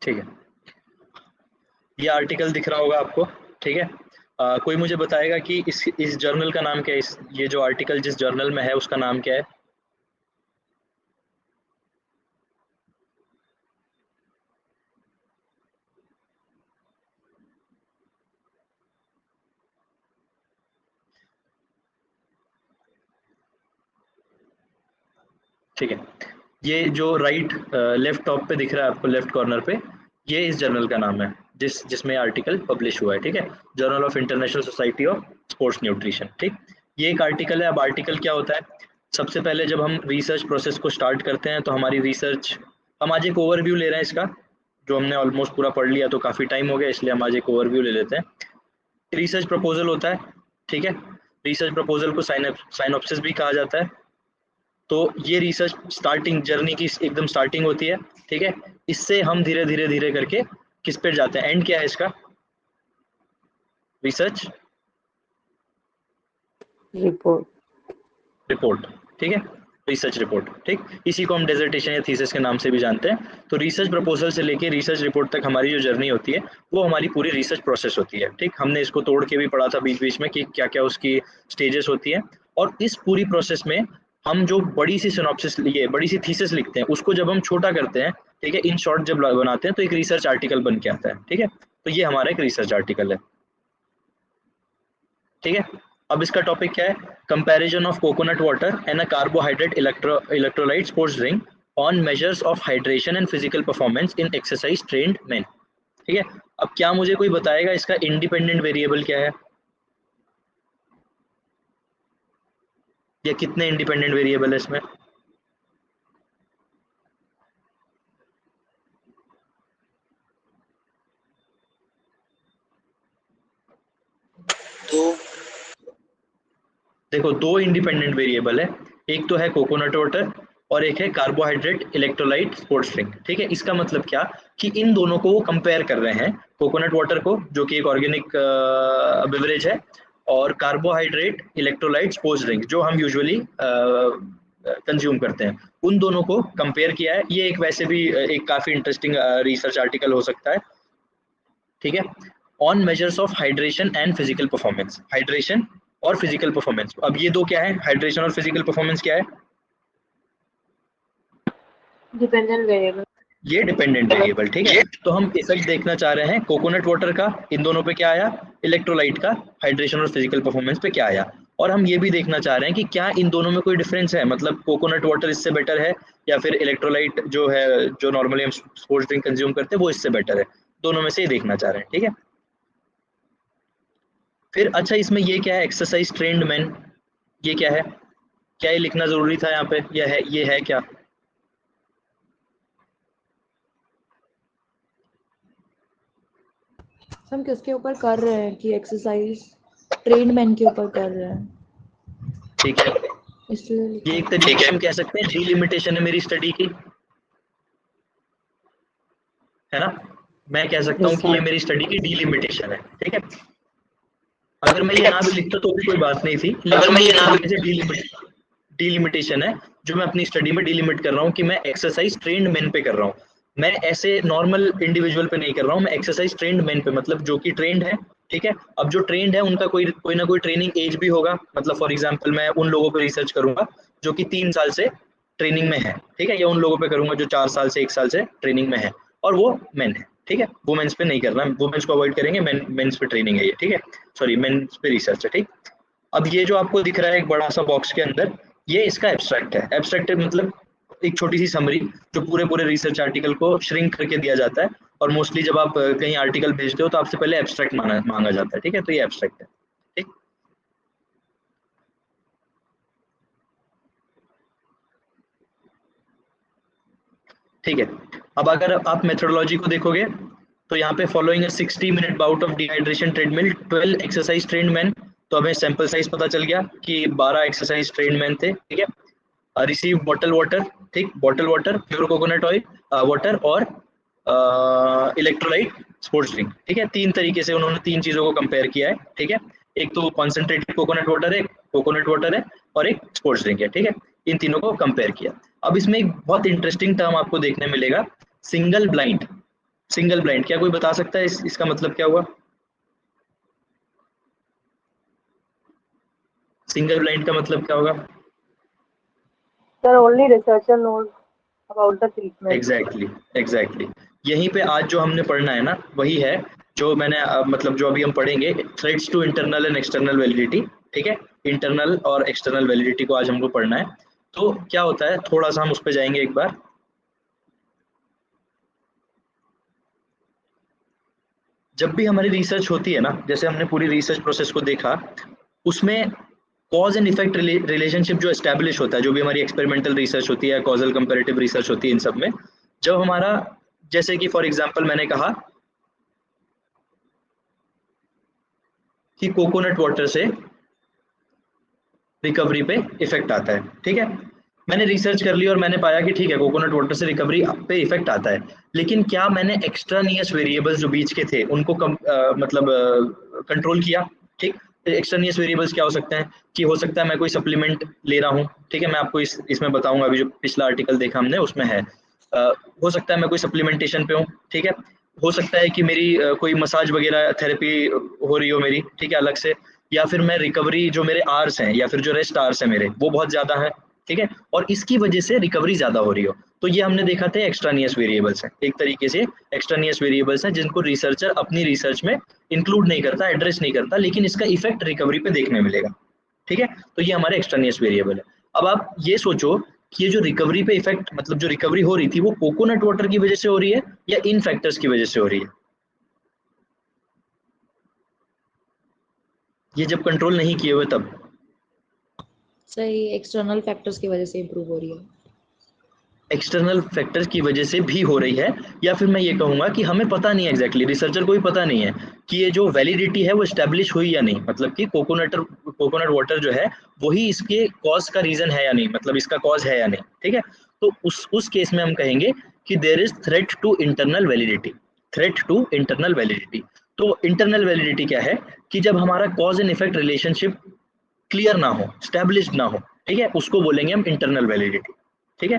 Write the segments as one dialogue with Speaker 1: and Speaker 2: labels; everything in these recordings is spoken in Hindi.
Speaker 1: ठीक है, ये आर्टिकल दिख रहा होगा आपको, ठीक है। कोई मुझे बताएगा कि इस जर्नल का नाम क्या है, ये जो आर्टिकल जिस जर्नल में है उसका नाम क्या है? ठीक है, ये जो राइट लेफ्ट टॉप पे दिख रहा है आपको, लेफ्ट कॉर्नर पे, ये इस जर्नल का नाम है जिसमें आर्टिकल पब्लिश हुआ है, ठीक है। Journal of international society of sports nutrition, ठीक। ये एक आर्टिकल है। अब आर्टिकल क्या होता है, सबसे पहले जब हम रिसर्च प्रोसेस को स्टार्ट करते हैं तो हमारी रिसर्च, हम आज एक ओवरव्यू ले रहे हैं इसका, जो हमने ऑलमोस्ट पूरा पढ़ लिया तो काफ़ी टाइम हो गया, इसलिए हम आज एक ओवरव्यू ले लेते हैं। रिसर्च प्रपोजल होता है, ठीक है। रिसर्च प्रपोजल को साइनॉप्सिस भी कहा जाता है। तो ये रिसर्च स्टार्टिंग जर्नी की एकदम स्टार्टिंग होती है, ठीक है। इससे हम धीरे धीरे धीरे करके किस पे जाते हैं, एंड क्या है इसका, रिसर्च रिपोर्ट, ठीक है, रिसर्च रिपोर्ट, ठीक। इसी को हम डेजर्टेशन या थीसिस के नाम से भी जानते हैं। तो रिसर्च प्रपोजल से लेके रिसर्च रिपोर्ट तक हमारी जो जर्नी होती है वो हमारी पूरी रिसर्च प्रोसेस होती है, ठीक। हमने इसको तोड़ के भी पढ़ा था बीच बीच में कि क्या क्या उसकी स्टेजेस होती है। और इस पूरी प्रोसेस में हम जो बड़ी सी सिनॉप्सिस लिए बड़ी सी थीसिस लिखते हैं उसको जब हम छोटा करते हैं, ठीक है, इन शॉर्ट जब बनाते हैं तो एक रिसर्च आर्टिकल बन के आता है, ठीक है। तो ये हमारा एक रिसर्च आर्टिकल है, ठीक है। अब इसका टॉपिक क्या है, comparison of coconut water and a carbohydrate electrolyte sports drink on measures of hydration and physical performance in exercise trained men, ठीक है। अब क्या मुझे कोई बताएगा इसका इंडिपेंडेंट वेरिएबल क्या है, या कितने इंडिपेंडेंट वेरिएबल है इसमें?
Speaker 2: तो
Speaker 1: देखो, दो इंडिपेंडेंट वेरिएबल है, एक तो है कोकोनट वाटर और एक है कार्बोहाइड्रेट इलेक्ट्रोलाइट स्पोर्ट्स ड्रिंक, ठीक है। इसका मतलब क्या कि इन दोनों को वो कंपेयर कर रहे हैं, कोकोनट वाटर को जो कि एक ऑर्गेनिक बेवरेज है, और कार्बोहाइड्रेट इलेक्ट्रोलाइट स्पोर्ट्स ड्रिंक जो हम यूजुअली कंज्यूम करते हैं, उन दोनों को कंपेयर किया है। ये एक वैसे भी एक काफ़ी इंटरेस्टिंग रिसर्च आर्टिकल हो सकता है, ठीक है। On measures of hydration and physical performance, hydration और फिजिकल परफॉर्मेंस, अब ये दो क्या है, हाइड्रेशन और फिजिकल परफॉर्मेंस क्या है?
Speaker 3: डिपेंडेंट वेरिएबल,
Speaker 1: ये डिपेंडेंट वेरिएबल, ठीक है। तो हम इफेक्ट देखना चाह रहे हैं कोकोनट वाटर का, इन दोनों पे क्या आया, इलेक्ट्रोलाइट का हाइड्रेशन और फिजिकल परफॉर्मेंस पे क्या आया। और हम ये भी देखना चाह रहे हैं कि क्या इन दोनों में कोई डिफरेंस है, मतलब कोकोनट वाटर इससे बेटर है या फिर इलेक्ट्रोलाइट जो है, जो नॉर्मली हम स्पोर्ट्स ड्रिंक कंज्यूम करते हैं, वो इससे बेटर है। दोनों में से ये देखना चाह रहे हैं, ठीक है। फिर अच्छा, इसमें ये क्या है, एक्सरसाइज ट्रेंड मैन, ये क्या है, क्या ये लिखना जरूरी था यहाँ पे, ये है क्या?
Speaker 3: हम किसके ऊपर कर रहे हैं कि एक्सरसाइज ट्रेन्ड मैन के ऊपर कर रहे हैं,
Speaker 1: ठीक है,
Speaker 3: इसलिए
Speaker 1: ये एक तरीके से हम कह सकते हैं डिलिमिटेशन है मेरी स्टडी की, है ना। मैं कह सकता हूँ कि ये मेरी स्टडी की डिलिमिटेशन है, ठीक है। अगर मैं ये ना भी लिखता तो भी कोई बात नहीं थी, लेकिन ये तरीके से डिलिमिटेशन है जो मैं अपनी स्टडी में डिलिमिट कर रहा हूँ कि मैं एक्सरसाइज ट्रेंड मैन पे कर रहा हूँ। मैं ऐसे नॉर्मल इंडिविजुअल पे नहीं कर रहा हूँ, मैं एक्सरसाइज ट्रेंड मैन पे, मतलब जो कि ट्रेंड है, ठीक है। अब जो ट्रेंड है उनका कोई ना कोई ट्रेनिंग एज भी होगा, मतलब फॉर एग्जांपल मैं उन लोगों पे रिसर्च करूंगा जो कि 3 साल से ट्रेनिंग में है, ठीक है, या उन लोगों पे करूंगा जो 4 साल से 1 साल से ट्रेनिंग में है और वो मेन है, ठीक है। वुमेन्स पे नहीं करना, वुमेन्स को अवॉइड करेंगे, मेन्स पे ट्रेनिंग है ये, ठीक है, सॉरी मेन्स पे रिसर्च है, ठीक। अब ये जो आपको दिख रहा है एक बड़ा सा बॉक्स के अंदर, ये इसका एब्स्ट्रैक्ट है। एब्स्ट्रैक्ट मतलब एक छोटी सी समरी जो पूरे पूरे रिसर्च आर्टिकल को श्रिंक करके दिया जाता है, और मोस्टली जब आप कहीं आर्टिकल भेजते हो तो आपसे पहले एब्स्ट्रैक्ट मांगा जाता है, ठीक है। तो ये एब्स्ट्रैक्ट है, ठीक। ठीक है, अब अगर आप मेथोडोलॉजी को देखोगे तो यहाँ पे following 60 minute bout of dehydration treadmill 12 exercise trend man, तो हमें सैंपल साइज पता चल गया कि 12 एक्सरसाइज ट्रेंड मैन थे, ठीक है। रिसीव बॉटल वाटर, ठीक, bottle water, pure coconut oil water और इलेक्ट्रोलाइट स्पोर्ट्स ड्रिंक, ठीक है। 3 तरीके से उन्होंने 3 चीजों को कंपेयर किया है, ठीक है। एक तो कॉन्सेंट्रेटेड कोकोनट वाटर है और एक स्पोर्ट्स ड्रिंक है, ठीक है। इन तीनों को कंपेयर किया। अब इसमें एक बहुत इंटरेस्टिंग टर्म आपको देखने मिलेगा, सिंगल ब्लाइंड, सिंगल ब्लाइंड, क्या कोई बता सकता है इसका मतलब क्या हुआ? सिंगल ब्लाइंड का मतलब क्या होगा?
Speaker 3: Sir, only researcher knows about the treatment.
Speaker 1: Exactly यहीं पे आज जो हमने पढ़ना है ना वही है जो मैंने मतलब जो अभी हम पढ़ेंगे, threats to internal and external validity. ठीक है, इंटरनल और एक्सटर्नल वैलिडिटी को आज हमको पढ़ना है। तो क्या होता है, थोड़ा सा हम उस पर जाएंगे एक बार। जब भी हमारी रिसर्च होती है ना, जैसे हमने पूरी रिसर्च प्रोसेस को देखा, उसमें कॉज एंड इफेक्ट रिलेशनशिप जो एस्टैब्लिश होता है, जो भी हमारी एक्सपेरिमेंटल रिसर्च होती है, कॉजल कंपैरेटिव रिसर्च होती है, इन सब में जब हमारा, जैसे कि फॉर एग्जांपल मैंने कहा कि कोकोनट वाटर से रिकवरी पे इफेक्ट आता है। ठीक है, मैंने रिसर्च कर ली और मैंने पाया कि ठीक है कोकोनट वाटर से रिकवरी पे इफेक्ट आता है, लेकिन क्या मैंने एक्स्ट्रानियस वेरिएबल्स जो बीच के थे उनको मतलब कंट्रोल किया? ठीक, एक्स्ट्रानियस वेरिएबल्स क्या हो सकते हैं कि हो सकता है मैं कोई सप्लीमेंट ले रहा हूँ। ठीक है, मैं आपको इसमें बताऊंगा, अभी जो पिछला आर्टिकल देखा हमने उसमें है। हो सकता है मैं कोई सप्लीमेंटेशन पे हूँ। ठीक है, हो सकता है कि मेरी कोई मसाज वगैरह थेरेपी हो रही हो मेरी, ठीक है, अलग से, या फिर मैं रिकवरी जो मेरे आर्स हैं या फिर जो रेस्ट आर्स है मेरे वो बहुत ज्यादा है। ठीक है, और इसकी वजह से रिकवरी ज्यादा हो रही हो, तो ये हमने देखा था एक्स्ट्रानियस वेरिएबल्स हैं, एक तरीके से एक्स्ट्रानियस वेरिएबल्स हैं जिनको रिसर्चर अपनी रिसर्च में इंक्लूड नहीं करता, एड्रेस नहीं करता, लेकिन इसका इफेक्ट रिकवरी पे देखने मिलेगा। ठीक है, तो ये हमारे एक्स्ट्रानियस वेरिएबल है। अब आप ये सोचो कि ये जो रिकवरी पे इफेक्ट, मतलब जो रिकवरी हो रही थी वो कोकोनट वाटर की वजह से हो रही है या इन फैक्टर्स की वजह से हो रही है? ये जब कंट्रोल नहीं किए हुए तब।
Speaker 3: सही, एक्सटर्नल फैक्टर्स की वजह से इम्प्रूव हो रही है।
Speaker 1: एक्सटर्नल फैक्टर्स की वजह से भी हो रही है, या फिर मैं ये कहूंगा कि हमें पता नहीं है एग्जैक्टली, रिसर्चर को भी पता नहीं है कि ये जो वैलिडिटी है वो एस्टेब्लिश हुई या नहीं, मतलब कि कोकोनट वाटर जो है वही इसके कॉज का रीजन है या नहीं, मतलब इसका कॉज है या नहीं। ठीक है, तो उस केस में हम कहेंगे कि there is threat to internal validity. Threat to internal validity, तो इंटरनल वैलिडिटी क्या है कि जब हमारा cause and effect relationship clear ना हो, स्टैब्लिश्ड ना हो, ठीक है, उसको बोलेंगे हम इंटरनल वैलिडिटी। ठीक है,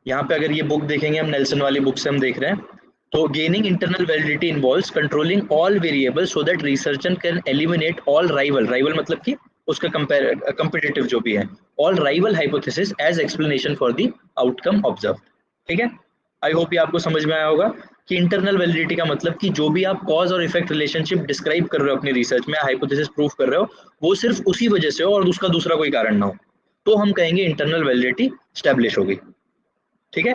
Speaker 1: यहाँ पे अगर ये बुक देखेंगे हम, नेल्सन वाली बुक से हम देख रहे हैं, तो gaining internal validity involves controlling all variables so that researcher can eliminate all rival मतलब कि उसका कंपेटिटिव जो भी है, all rival hypothesis as explanation for the outcome observe. ठीक है, आई होप ये आपको समझ में आया होगा कि इंटरनल वैलिडिटी का मतलब कि जो भी आप कॉज और इफेक्ट रिलेशनशिप डिस्क्राइब कर रहे हो अपनी रिसर्च में, हाइपोथेसिस प्रूव कर रहे हो, वो सिर्फ उसी वजह से हो और उसका दूसरा कोई कारण ना हो, तो हम कहेंगे इंटरनल वैलिडिटी स्टैब्लिश हो गई। ठीक है,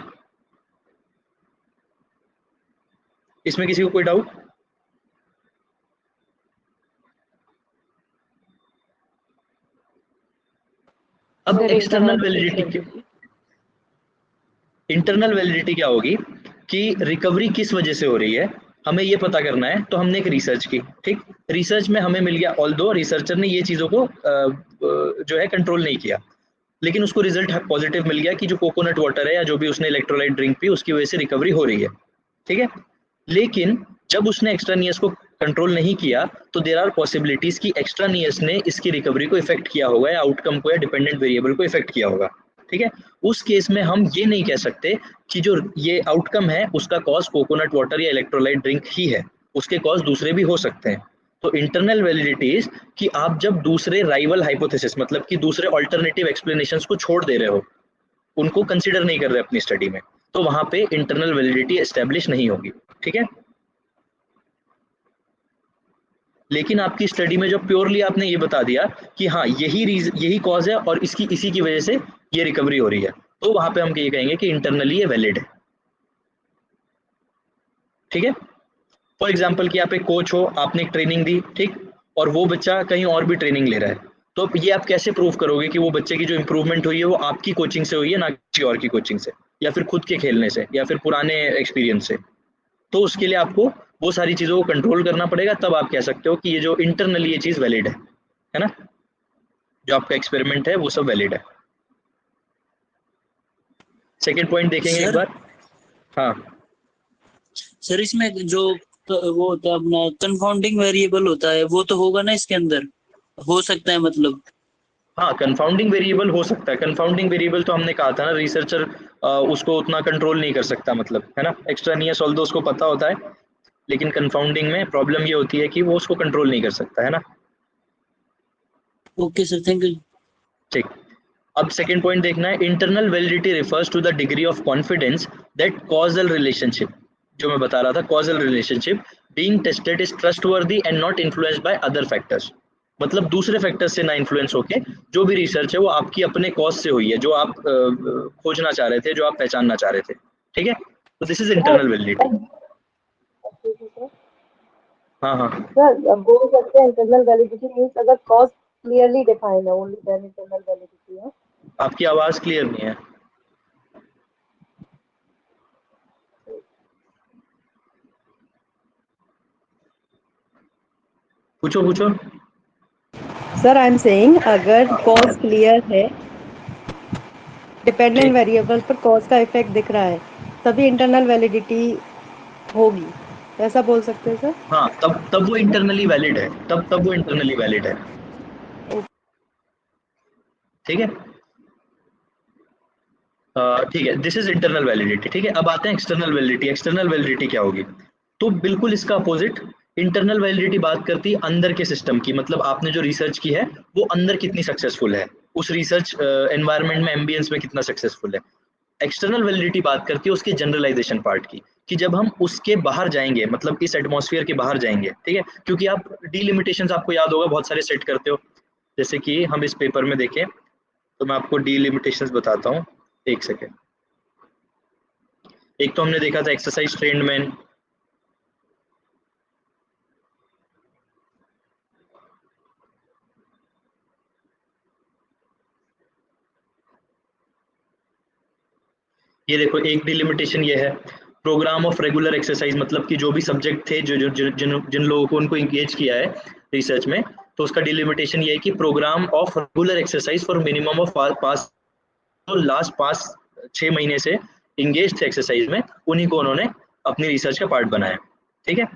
Speaker 1: इसमें किसी को कोई डाउट? अब
Speaker 3: sir,
Speaker 1: external validity, internal validity क्या होगी कि रिकवरी किस वजह से हो रही है, हमें ये पता करना है, तो हमने एक रिसर्च की। ठीक, रिसर्च में हमें मिल गया, ऑल्दो रिसर्चर ने ये चीजों को जो है कंट्रोल नहीं किया, लेकिन उसको रिजल्ट पॉजिटिव मिल गया कि जो कोकोनट वाटर है या जो भी उसने इलेक्ट्रोलाइट ड्रिंक पी उसकी वजह से रिकवरी हो रही है। ठीक है, लेकिन जब उसने एक्स्ट्रानियस को कंट्रोल नहीं किया, तो देयर आर पॉसिबिलिटीज कि एक्स्ट्रानियस ने इसकी रिकवरी को इफेक्ट किया होगा या आउटकम को या डिपेंडेंट वेरिएबल को इफेक्ट किया होगा। ठीक है, उस केस में हम ये नहीं कह सकते कि जो ये आउटकम है उसका कॉज कोकोनट वाटर या इलेक्ट्रोलाइट ड्रिंक ही है, उसके कॉज दूसरे भी हो सकते हैं। तो इंटरनल वैलिडिटीज कि आप जब दूसरे राइवल हाइपोथेसिस मतलब कि दूसरे अल्टरनेटिव एक्सप्लेनेशंस को छोड़ दे रहे हो, उनको कंसीडर नहीं कर रहे अपनी स्टडी में, तो वहां पे इंटरनल वैलिडिटी एस्टेब्लिश नहीं होगी। ठीक है, लेकिन आपकी स्टडी में जब प्योरली आपने ये बता दिया कि हाँ यही कॉज है और इसकी इसी की वजह से ये रिकवरी हो रही है, तो वहां पे हम ये कहेंगे कि इंटरनली ये वैलिड है। ठीक है, फॉर एग्जाम्पल कि आप एक कोच हो, आपने एक ट्रेनिंग दी, ठीक, और वो बच्चा कहीं और भी ट्रेनिंग ले रहा है, तो ये आप कैसे प्रूव करोगे कि वो बच्चे की जो इंप्रूवमेंट हुई है वो आपकी कोचिंग से हुई है ना किसी और की कोचिंग से, या फिर खुद के खेलने से या फिर पुराने एक्सपीरियंस से? तो उसके लिए आपको वो सारी चीजों को कंट्रोल करना पड़ेगा, तब आप कह सकते हो कि ये जो इंटरनली ये चीज वैलिड है ना, जो आपका एक्सपेरिमेंट है वो सब वैलिड है। सेकेंड पॉइंट देखेंगे एक
Speaker 2: सर
Speaker 1: बार। हाँ,
Speaker 2: सर इसमें जो वो होता है अपना कंफाउंडिंग वेरिएबल होता है, वो तो होगा ना इसके अंदर, हो सकता है मतलब?
Speaker 1: हाँ, कंफाउंडिंग वेरिएबल हो सकता है। कंफाउंडिंग वेरिएबल तो हमने कहा था ना, रिसर्चर उसको उतना कंट्रोल नहीं कर सकता, मतलब है ना। एक्सट्रानियस ऑल्दो उसको पता होता है, लेकिन कंफाउंडिंग में प्रॉब्लम ये होती है कि वो उसको कंट्रोल नहीं कर सकता, है ना।
Speaker 2: Okay sir, thank you.
Speaker 1: ठीक। अब सेकंड पॉइंट देखना है, internal validity refers to the degree of confidence that causal relationship, जो मैं बता रहा था, causal relationship being tested is trustworthy and not influenced by other factors. मतलब दूसरे फैक्टर्स से ना इन्फ्लुएंस होके जो भी रिसर्च है वो आपकी अपने कॉज से हुई है, जो आप खोजना चाह रहे थे, जो आप पहचानना चाह रहे थे। ठीक है, तो दिस इज इंटरनल वैलिडिटी। हाँ हाँ,
Speaker 4: सर बोल सकते हैं इंटरनल वैलिडिटी मींस अगर कॉज क्लियरली डिफाइंड है, ओनली देन इंटरनल वैलिडिटी है।
Speaker 1: आपकी आवाज क्लियर नहीं है। पूछो पूछो।
Speaker 4: सर आई एम सेइंग अगर कॉज क्लियर है, डिपेंडेंट वेरिएबल पर कॉज का इफेक्ट दिख रहा है, तभी इंटरनल वैलिडिटी होगी, ऐसा बोल सकते हैं सर?
Speaker 1: हाँ, तब वो इंटरनली वैलिड है, तब वो इंटरनली वैलिड है। ठीक है, ठीक है, दिस इज इंटरनल वैलिडिटी। ठीक है, अब आते हैं एक्सटर्नल वैलिडिटी। एक्सटर्नल वैलिडिटी क्या होगी? तो बिल्कुल इसका अपोजिट। इंटरनल वैलिडिटी बात करती है अंदर के सिस्टम की, मतलब आपने जो रिसर्च की है वो अंदर कितनी सक्सेसफुल है, उस रिसर्च एनवायरनमेंट में, एम्बियंस में कितना सक्सेसफुल है। एक्सटर्नल वैलिडिटी बात करती है उसके जनरलाइजेशन पार्ट की, कि जब हम उसके बाहर जाएंगे, मतलब इस एटमॉस्फेयर के बाहर जाएंगे, ठीक है, क्योंकि आप डीलिमिटेशंस आपको याद होगा बहुत सारे सेट करते हो। जैसे कि हम इस पेपर में देखें तो मैं आपको डीलिमिटेशंस बताता हूँ, एक सेकेंड। एक तो हमने देखा था एक्सरसाइज ट्रेंड मैन, ये देखो एक डिलिमिटेशन ये है। प्रोग्राम ऑफ रेगुलर एक्सरसाइज, मतलब कि जो भी सब्जेक्ट थे, जो जो जिन लोगों को उनको इंगेज किया है रिसर्च में, तो उसका डिलिमिटेशन ये है कि program of regular exercise for minimum of pass, तो लास्ट 5-6 महीने से इंगेज थे एक्सरसाइज में, उन्हीं को उन्होंने अपनी रिसर्च का पार्ट बनाया। ठीक है,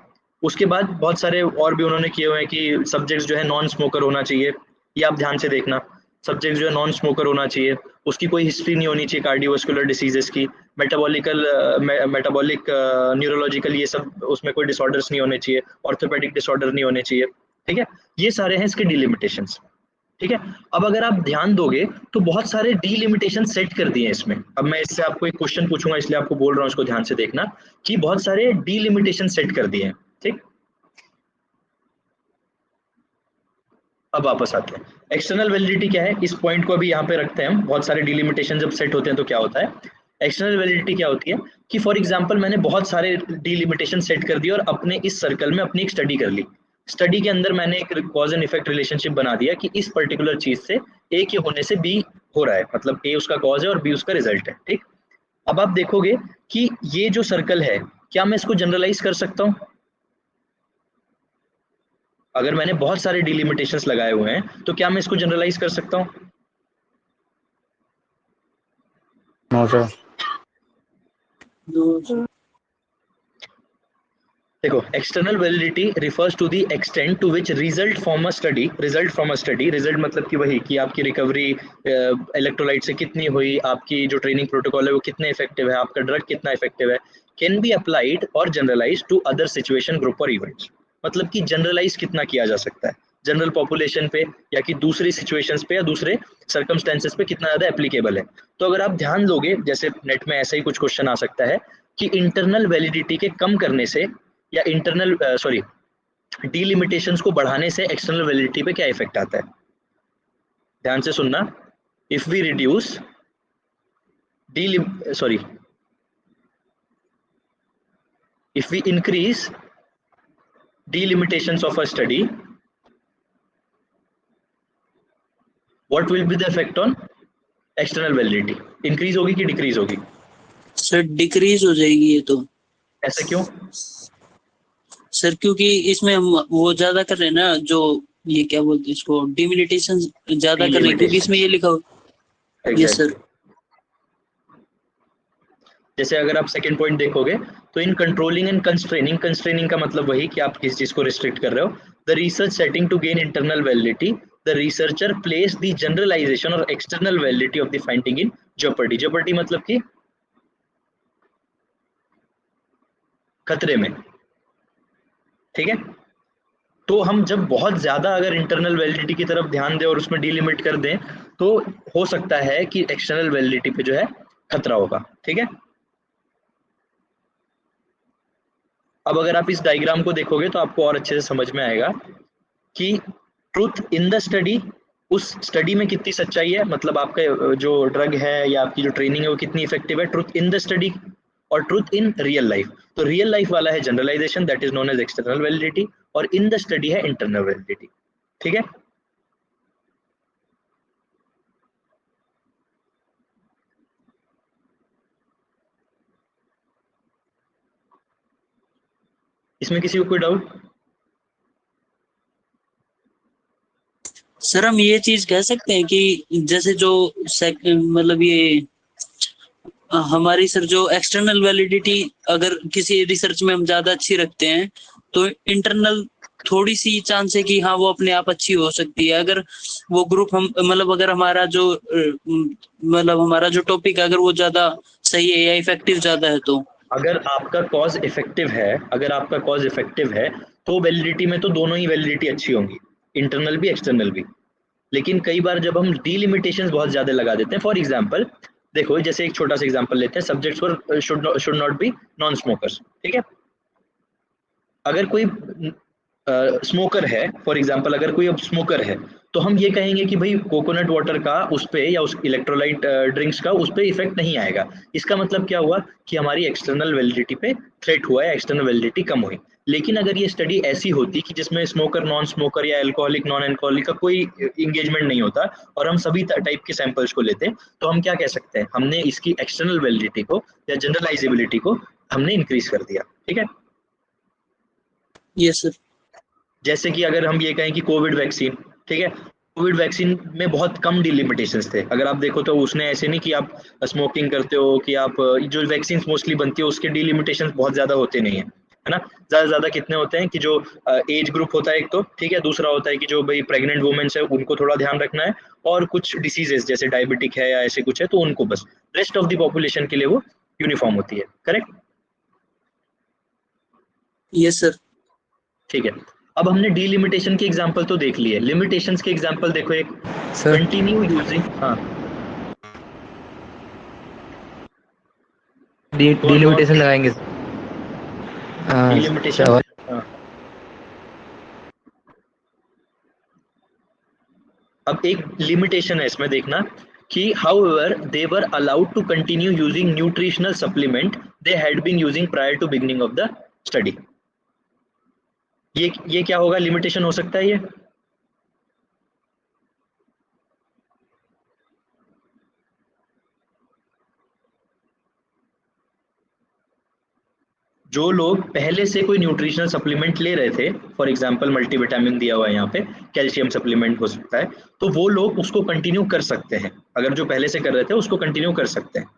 Speaker 1: उसके बाद बहुत सारे और भी उन्होंने किए हुए हैं कि सब्जेक्ट्स जो है नॉन स्मोकर होना चाहिए, ये आप ध्यान से देखना। सब्जेक्ट जो है नॉन स्मोकर होना चाहिए, उसकी कोई हिस्ट्री नहीं होनी चाहिए कार्डियोवास्कुलर डिसीजेस की, मेटाबॉलिक न्यूरोलॉजिकल, ये सब उसमें कोई डिसऑर्डर्स नहीं होने चाहिए, ऑर्थोपेडिक डिसऑर्डर नहीं होने चाहिए। ठीक है, ये सारे हैं इसके डिलिमिटेशंस। ठीक है, अब अगर आप ध्यान दोगे तो बहुत सारे डीलिमिटेशन सेट कर दिए हैं इसमें। अब मैं इससे आपको एक क्वेश्चन पूछूंगा, इसलिए आपको बोल रहा हूँ, इसको ध्यान से देखना, कि बहुत सारे डीलिमिटेशन सेट कर दिए हैं। ठीक, अब वापस आते हैं, एक्सटर्नल वैलिडिटी क्या है, इस पॉइंट को अभी यहाँ पे रखते हैं हम। बहुत सारे डिलिमिटेशन जब सेट होते हैं तो क्या होता है, एक्सटर्नल वैलिडिटी क्या होती है कि फॉर एग्जांपल मैंने बहुत सारे डिलिमिटेशन सेट कर दिए और अपने इस सर्कल में अपनी एक स्टडी कर ली। स्टडी के अंदर मैंने एक कॉज एंड इफेक्ट रिलेशनशिप बना दिया कि इस पर्टिकुलर चीज से ए के होने से बी हो रहा है, मतलब ए उसका कॉज है और बी उसका रिजल्ट है। ठीक, अब आप देखोगे कि ये जो सर्कल है, क्या मैं इसको जनरलाइज कर सकता हूँ? अगर मैंने बहुत सारे डिलिमिटेशंस लगाए हुए हैं तो क्या मैं इसको जनरलाइज कर सकता हूँ?
Speaker 5: No sir.
Speaker 1: देखो, external validity refers to the extent to which result from a study, result मतलब कि वही कि आपकी रिकवरी इलेक्ट्रोलाइट से कितनी हुई, आपकी जो ट्रेनिंग प्रोटोकॉल है वो कितने इफेक्टिव है, आपका ड्रग कितना इफेक्टिव है, कैन बी अप्लाइड और generalize to other situation, group और इवेंट्स। मतलब कि जनरलाइज कितना किया जा सकता है, जनरल पॉपुलेशन पे, या कि दूसरी सिचुएशंस पे, या दूसरे सर्कमस्टेंसेस पे कितना ज्यादा एप्लीकेबल है। तो अगर आप ध्यान दोगे, जैसे नेट में ऐसा ही कुछ क्वेश्चन आ सकता है कि इंटरनल वैलिडिटी के कम करने से, या इंटरनल डिलिमिटेशंस को बढ़ाने से एक्सटर्नल वैलिडिटी पे क्या इफेक्ट आता है। ध्यान से सुनना, if we reduce if we increase delimitations of a study, what will be the effect on external validity? Increase होगी कि डिक्रीज होगी?
Speaker 2: सर डिक्रीज हो जाएगी ये तो।
Speaker 1: ऐसा क्यों?
Speaker 2: सर क्योंकि इसमें हम वो ज्यादा कर रहे हैं ना, जो ये क्या बोलते हैं इसको, डिमिलिटेशन ज्यादा कर रहे हैं, क्योंकि इसमें ये लिखा हो। Yes sir.
Speaker 1: जैसे अगर आप सेकंड पॉइंट देखोगे तो इन कंट्रोलिंग एंड कंस्ट्रेनिंग का मतलब वही कि आप किसी चीज को रिस्ट्रिक्ट कर रहे हो, the research setting to gain internal validity the researcher place the generalization or external validity of the finding in jeopardy. jeopardy मतलब कि खतरे में, ठीक है। तो हम जब बहुत ज्यादा अगर इंटरनल वैलिडिटी की तरफ ध्यान दें और उसमें डीलिमिट कर दें तो हो सकता है कि एक्सटर्नल वैलिडिटी पे जो है खतरा होगा, ठीक है। अब अगर आप इस डायग्राम को देखोगे तो आपको और अच्छे से समझ में आएगा कि ट्रुथ इन द स्टडी, उस स्टडी में कितनी सच्चाई है, मतलब आपका जो ड्रग है या आपकी जो ट्रेनिंग है वो कितनी इफेक्टिव है, ट्रुथ इन द स्टडी और ट्रुथ इन रियल लाइफ। तो रियल लाइफ वाला है generalization, that is known as external validity, और इन द स्टडी है इंटरनल वैलिडिटी, ठीक है। इसमें किसी को कोई डाउट?
Speaker 2: सर हम ये चीज कह सकते हैं कि जैसे जो मतलब ये हमारी सर जो एक्सटर्नल वैलिडिटी अगर किसी रिसर्च में हम ज्यादा अच्छी रखते हैं तो इंटरनल थोड़ी सी चांस है कि हाँ वो अपने आप अच्छी हो सकती है। अगर वो ग्रुप हम मतलब अगर हमारा जो मतलब हमारा जो टॉपिक अगर वो ज्यादा सही है या इफेक्टिव ज्यादा है तो
Speaker 1: अगर आपका कॉज इफेक्टिव है, अगर आपका कॉज इफेक्टिव है तो वैलिडिटी में तो दोनों ही वैलिडिटी अच्छी होंगी, इंटरनल भी एक्सटर्नल भी। लेकिन कई बार जब हम डीलिमिटेशंस बहुत ज्यादा लगा देते हैं, फॉर एग्जांपल देखो जैसे एक छोटा सा एग्जांपल लेते हैं, subjects for should not be non smokers, ठीक है। अगर कोई स्मोकर है, फॉर एग्जांपल अगर कोई अब स्मोकर है तो हम ये कहेंगे कि भाई कोकोनट वाटर का उस पे या उस इलेक्ट्रोलाइट ड्रिंक्स का उस पे इफेक्ट नहीं आएगा। इसका मतलब क्या हुआ कि हमारी एक्सटर्नल वैलिडिटी पे थ्रेट हुआ है, एक्सटर्नल वैलिडिटी कम हुई। लेकिन अगर ये स्टडी ऐसी होती कि जिसमें स्मोकर नॉन स्मोकर या अल्कोहलिक नॉन अल्कोहलिक का कोई इंगेजमेंट नहीं होता और हम सभी टाइप के सैंपल्स को लेते हैं, तो हम क्या कह सकते हैं, हमने इसकी एक्सटर्नल वैलिडिटी को या जनरलाइजेबिलिटी को हमने इंक्रीज कर दिया, ठीक है।
Speaker 2: Yes sir.
Speaker 1: जैसे कि अगर हम ये कहें कि कोविड वैक्सीन, ठीक है, कोविड वैक्सीन में बहुत कम डिलिमिटेशंस थे। अगर आप देखो तो उसने ऐसे नहीं कि आप स्मोकिंग करते हो कि आप जो वैक्सीन मोस्टली बनती है उसके डिलिमिटेशंस बहुत ज्यादा होते नहीं है ना। ज्यादा ज्यादा कितने होते हैं कि जो एज ग्रुप होता है एक तो, ठीक है, दूसरा होता है कि जो भाई प्रेग्नेंट वुमेन्स है उनको थोड़ा ध्यान रखना है, और कुछ डिसीजेस जैसे डायबिटिक है या ऐसे कुछ है तो उनको, बस रेस्ट ऑफ द पॉपुलेशन के लिए वो यूनिफॉर्म होती है, करेक्ट।
Speaker 2: Yes sir.
Speaker 1: ठीक है, अब हमने डीलिमिटेशन के एग्जांपल तो देख लिए, लिमिटेशंस के एग्जांपल देखो। एक कंटिन्यू यूजिंग, हाँ
Speaker 5: डिलिमिटेशन लगाएंगे।
Speaker 1: डिलिमिटेशन, अब एक लिमिटेशन है इसमें देखना कि however they were allowed to continue using nutritional supplement they had been using prior to beginning of the study। ये क्या होगा, लिमिटेशन हो सकता है ये? जो लोग पहले से कोई न्यूट्रिशनल सप्लीमेंट ले रहे थे, फॉर एग्जांपल मल्टीविटामिन दिया हुआ है यहाँ पे, कैल्शियम सप्लीमेंट हो सकता है, तो वो लोग उसको कंटिन्यू कर सकते हैं। अगर जो पहले से कर रहे थे उसको कंटिन्यू कर सकते हैं।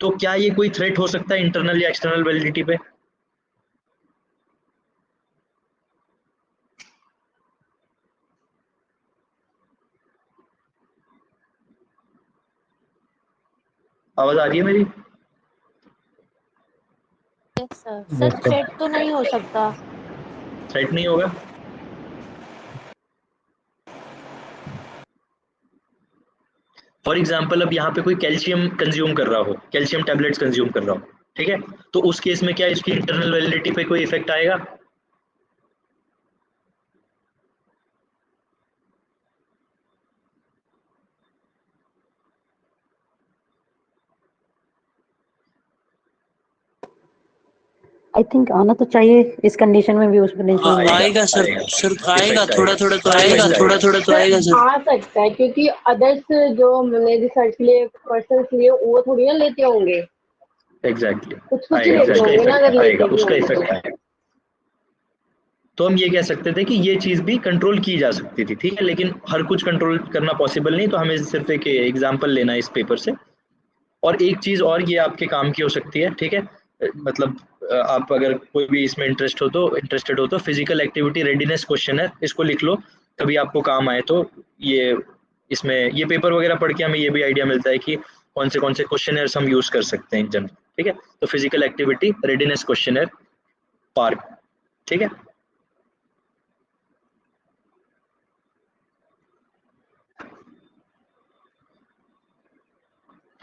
Speaker 1: तो क्या ये कोई थ्रेट हो सकता है इंटरनल या एक्सटर्नल वैलिडिटी पे? आवाज आ रही है मेरी?
Speaker 6: सर थ्रेट तो नहीं हो सकता।
Speaker 1: थ्रेट नहीं होगा? फॉर एग्जाम्पल अब यहाँ पे कोई कैल्शियम कंज्यूम कर रहा हो, कैल्शियम टैबलेट्स कंज्यूम कर रहा हो, ठीक है, तो उस केस में क्या इसकी इंटरनल वैलिडिटी पे कोई इफेक्ट आएगा?
Speaker 4: आई थिंक आना तो चाहिए इस कंडीशन में भी उस पोटेंशियल
Speaker 2: आएगा सर। सर आएगा, थोड़ा थोड़ा तो आएगा, थोड़ा थोड़ा तो आएगा सर।
Speaker 6: आ सकता है क्योंकि अदर्स जो हमने रिसर्च के लिए पर्सन्स लिए वो थोड़ी ना लेते होंगे।
Speaker 1: एग्जैक्टली,
Speaker 6: कुछ लेते होंगे ना, अगर लेते
Speaker 1: उसका
Speaker 6: होंगे
Speaker 1: इफेक्ट आएगा। तो हम ये कह सकते थे कि ये चीज भी कंट्रोल की जा सकती थी, ठीक है, लेकिन हर कुछ कंट्रोल करना पॉसिबल नहीं, तो हमें सिर्फ एक एग्जांपल लेना है इस पेपर से। और एक चीज और ये आपके काम की हो सकती है, ठीक है, मतलब आप अगर कोई भी इसमें इंटरेस्टेड हो तो फिजिकल एक्टिविटी रेडीनेस क्वेश्चन है, इसको लिख लो। कभी आपको काम आए तो ये इसमें ये पेपर वगैरह पढ़ के हमें ये भी आइडिया मिलता है कि कौन से क्वेश्चनर्स हम यूज कर सकते हैं इन जनरल। ठीक है, तो physical activity readiness questionnaire park. ठीक है,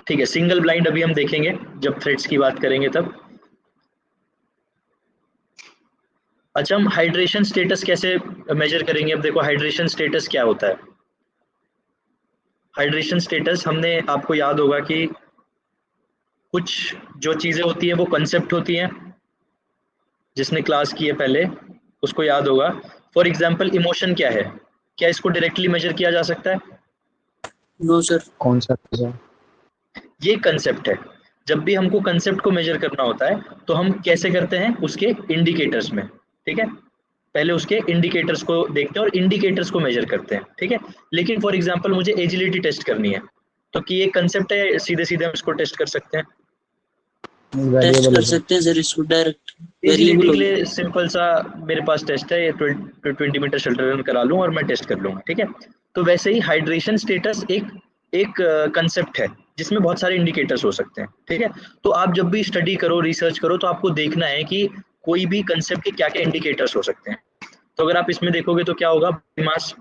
Speaker 1: ठीक है, सिंगल ब्लाइंड अभी हम देखेंगे जब थ्रेड्स की बात करेंगे तब। अच्छा, हम हाइड्रेशन स्टेटस कैसे मेजर करेंगे? अब देखो हाइड्रेशन स्टेटस क्या होता है। हाइड्रेशन स्टेटस हमने आपको याद होगा कि कुछ जो चीजें होती है वो कंसेप्ट होती हैं, जिसने क्लास की है पहले उसको याद होगा। फॉर एग्जाम्पल इमोशन क्या है, क्या इसको डायरेक्टली मेजर किया जा सकता है?
Speaker 2: No sir.
Speaker 5: कौन सा सर?
Speaker 1: ये कंसेप्ट है। जब भी हमको कंसेप्ट को मेजर करना होता है तो हम कैसे करते हैं? उसके इंडिकेटर्स में। ठीक है, पहले उसके इंडिकेटर्स को देखते हैं और इंडिकेटर्स को मेजर करते हैं। ठीक है, लेकिन फॉर एग्जांपल मुझे एजिलिटी टेस्ट करनी है तो कि ये कंसेप्ट है, सीधे सीधे हम इसको टेस्ट कर सकते हैं।
Speaker 2: टेस्ट कर सकते हैं सर इसको डायरेक्ट
Speaker 1: एजिलिटी
Speaker 2: वेरिएबल
Speaker 1: के लिए सिंपल सा मेरे पास टेस्ट है, ये 20 मीटर शटल रन करा लूँ और मैं टेस्ट कर लूँगा। ठीक है, तो वैसे ही हाइड्रेशन स्टेटस एक कंसेप्ट है जिसमें बहुत सारे इंडिकेटर्स हो सकते हैं। ठीक है, तो आप जब भी स्टडी करो, रिसर्च करो, तो आपको देखना है कि कोई भी कंसेप्ट के क्या क्या इंडिकेटर्स हो सकते हैं। तो अगर आप इसमें देखोगे तो क्या होगा? Mass,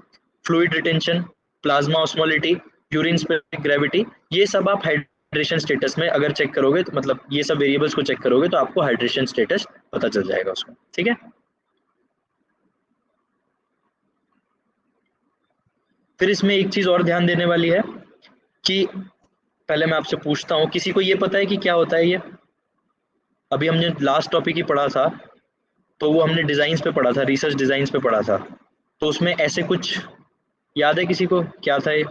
Speaker 1: fluid retention, plasma osmolality, urine specific gravity, ये सब आप हाइड्रेशन स्टेटस में अगर चेक करोगे तो मतलब ये सब वेरिएबल्स को चेक करोगे तो आपको हाइड्रेशन स्टेटस पता चल जाएगा उसका। ठीक है, फिर इसमें एक चीज और ध्यान देने वाली है कि पहले मैं आपसे पूछता हूँ, किसी को ये पता है कि क्या होता है ये? अभी हमने लास्ट टॉपिक ही पढ़ा था तो वो हमने डिजाइन्स पे पढ़ा था, रिसर्च डिजाइन्स पे पढ़ा था, तो उसमें ऐसे कुछ याद है किसी को क्या था ये?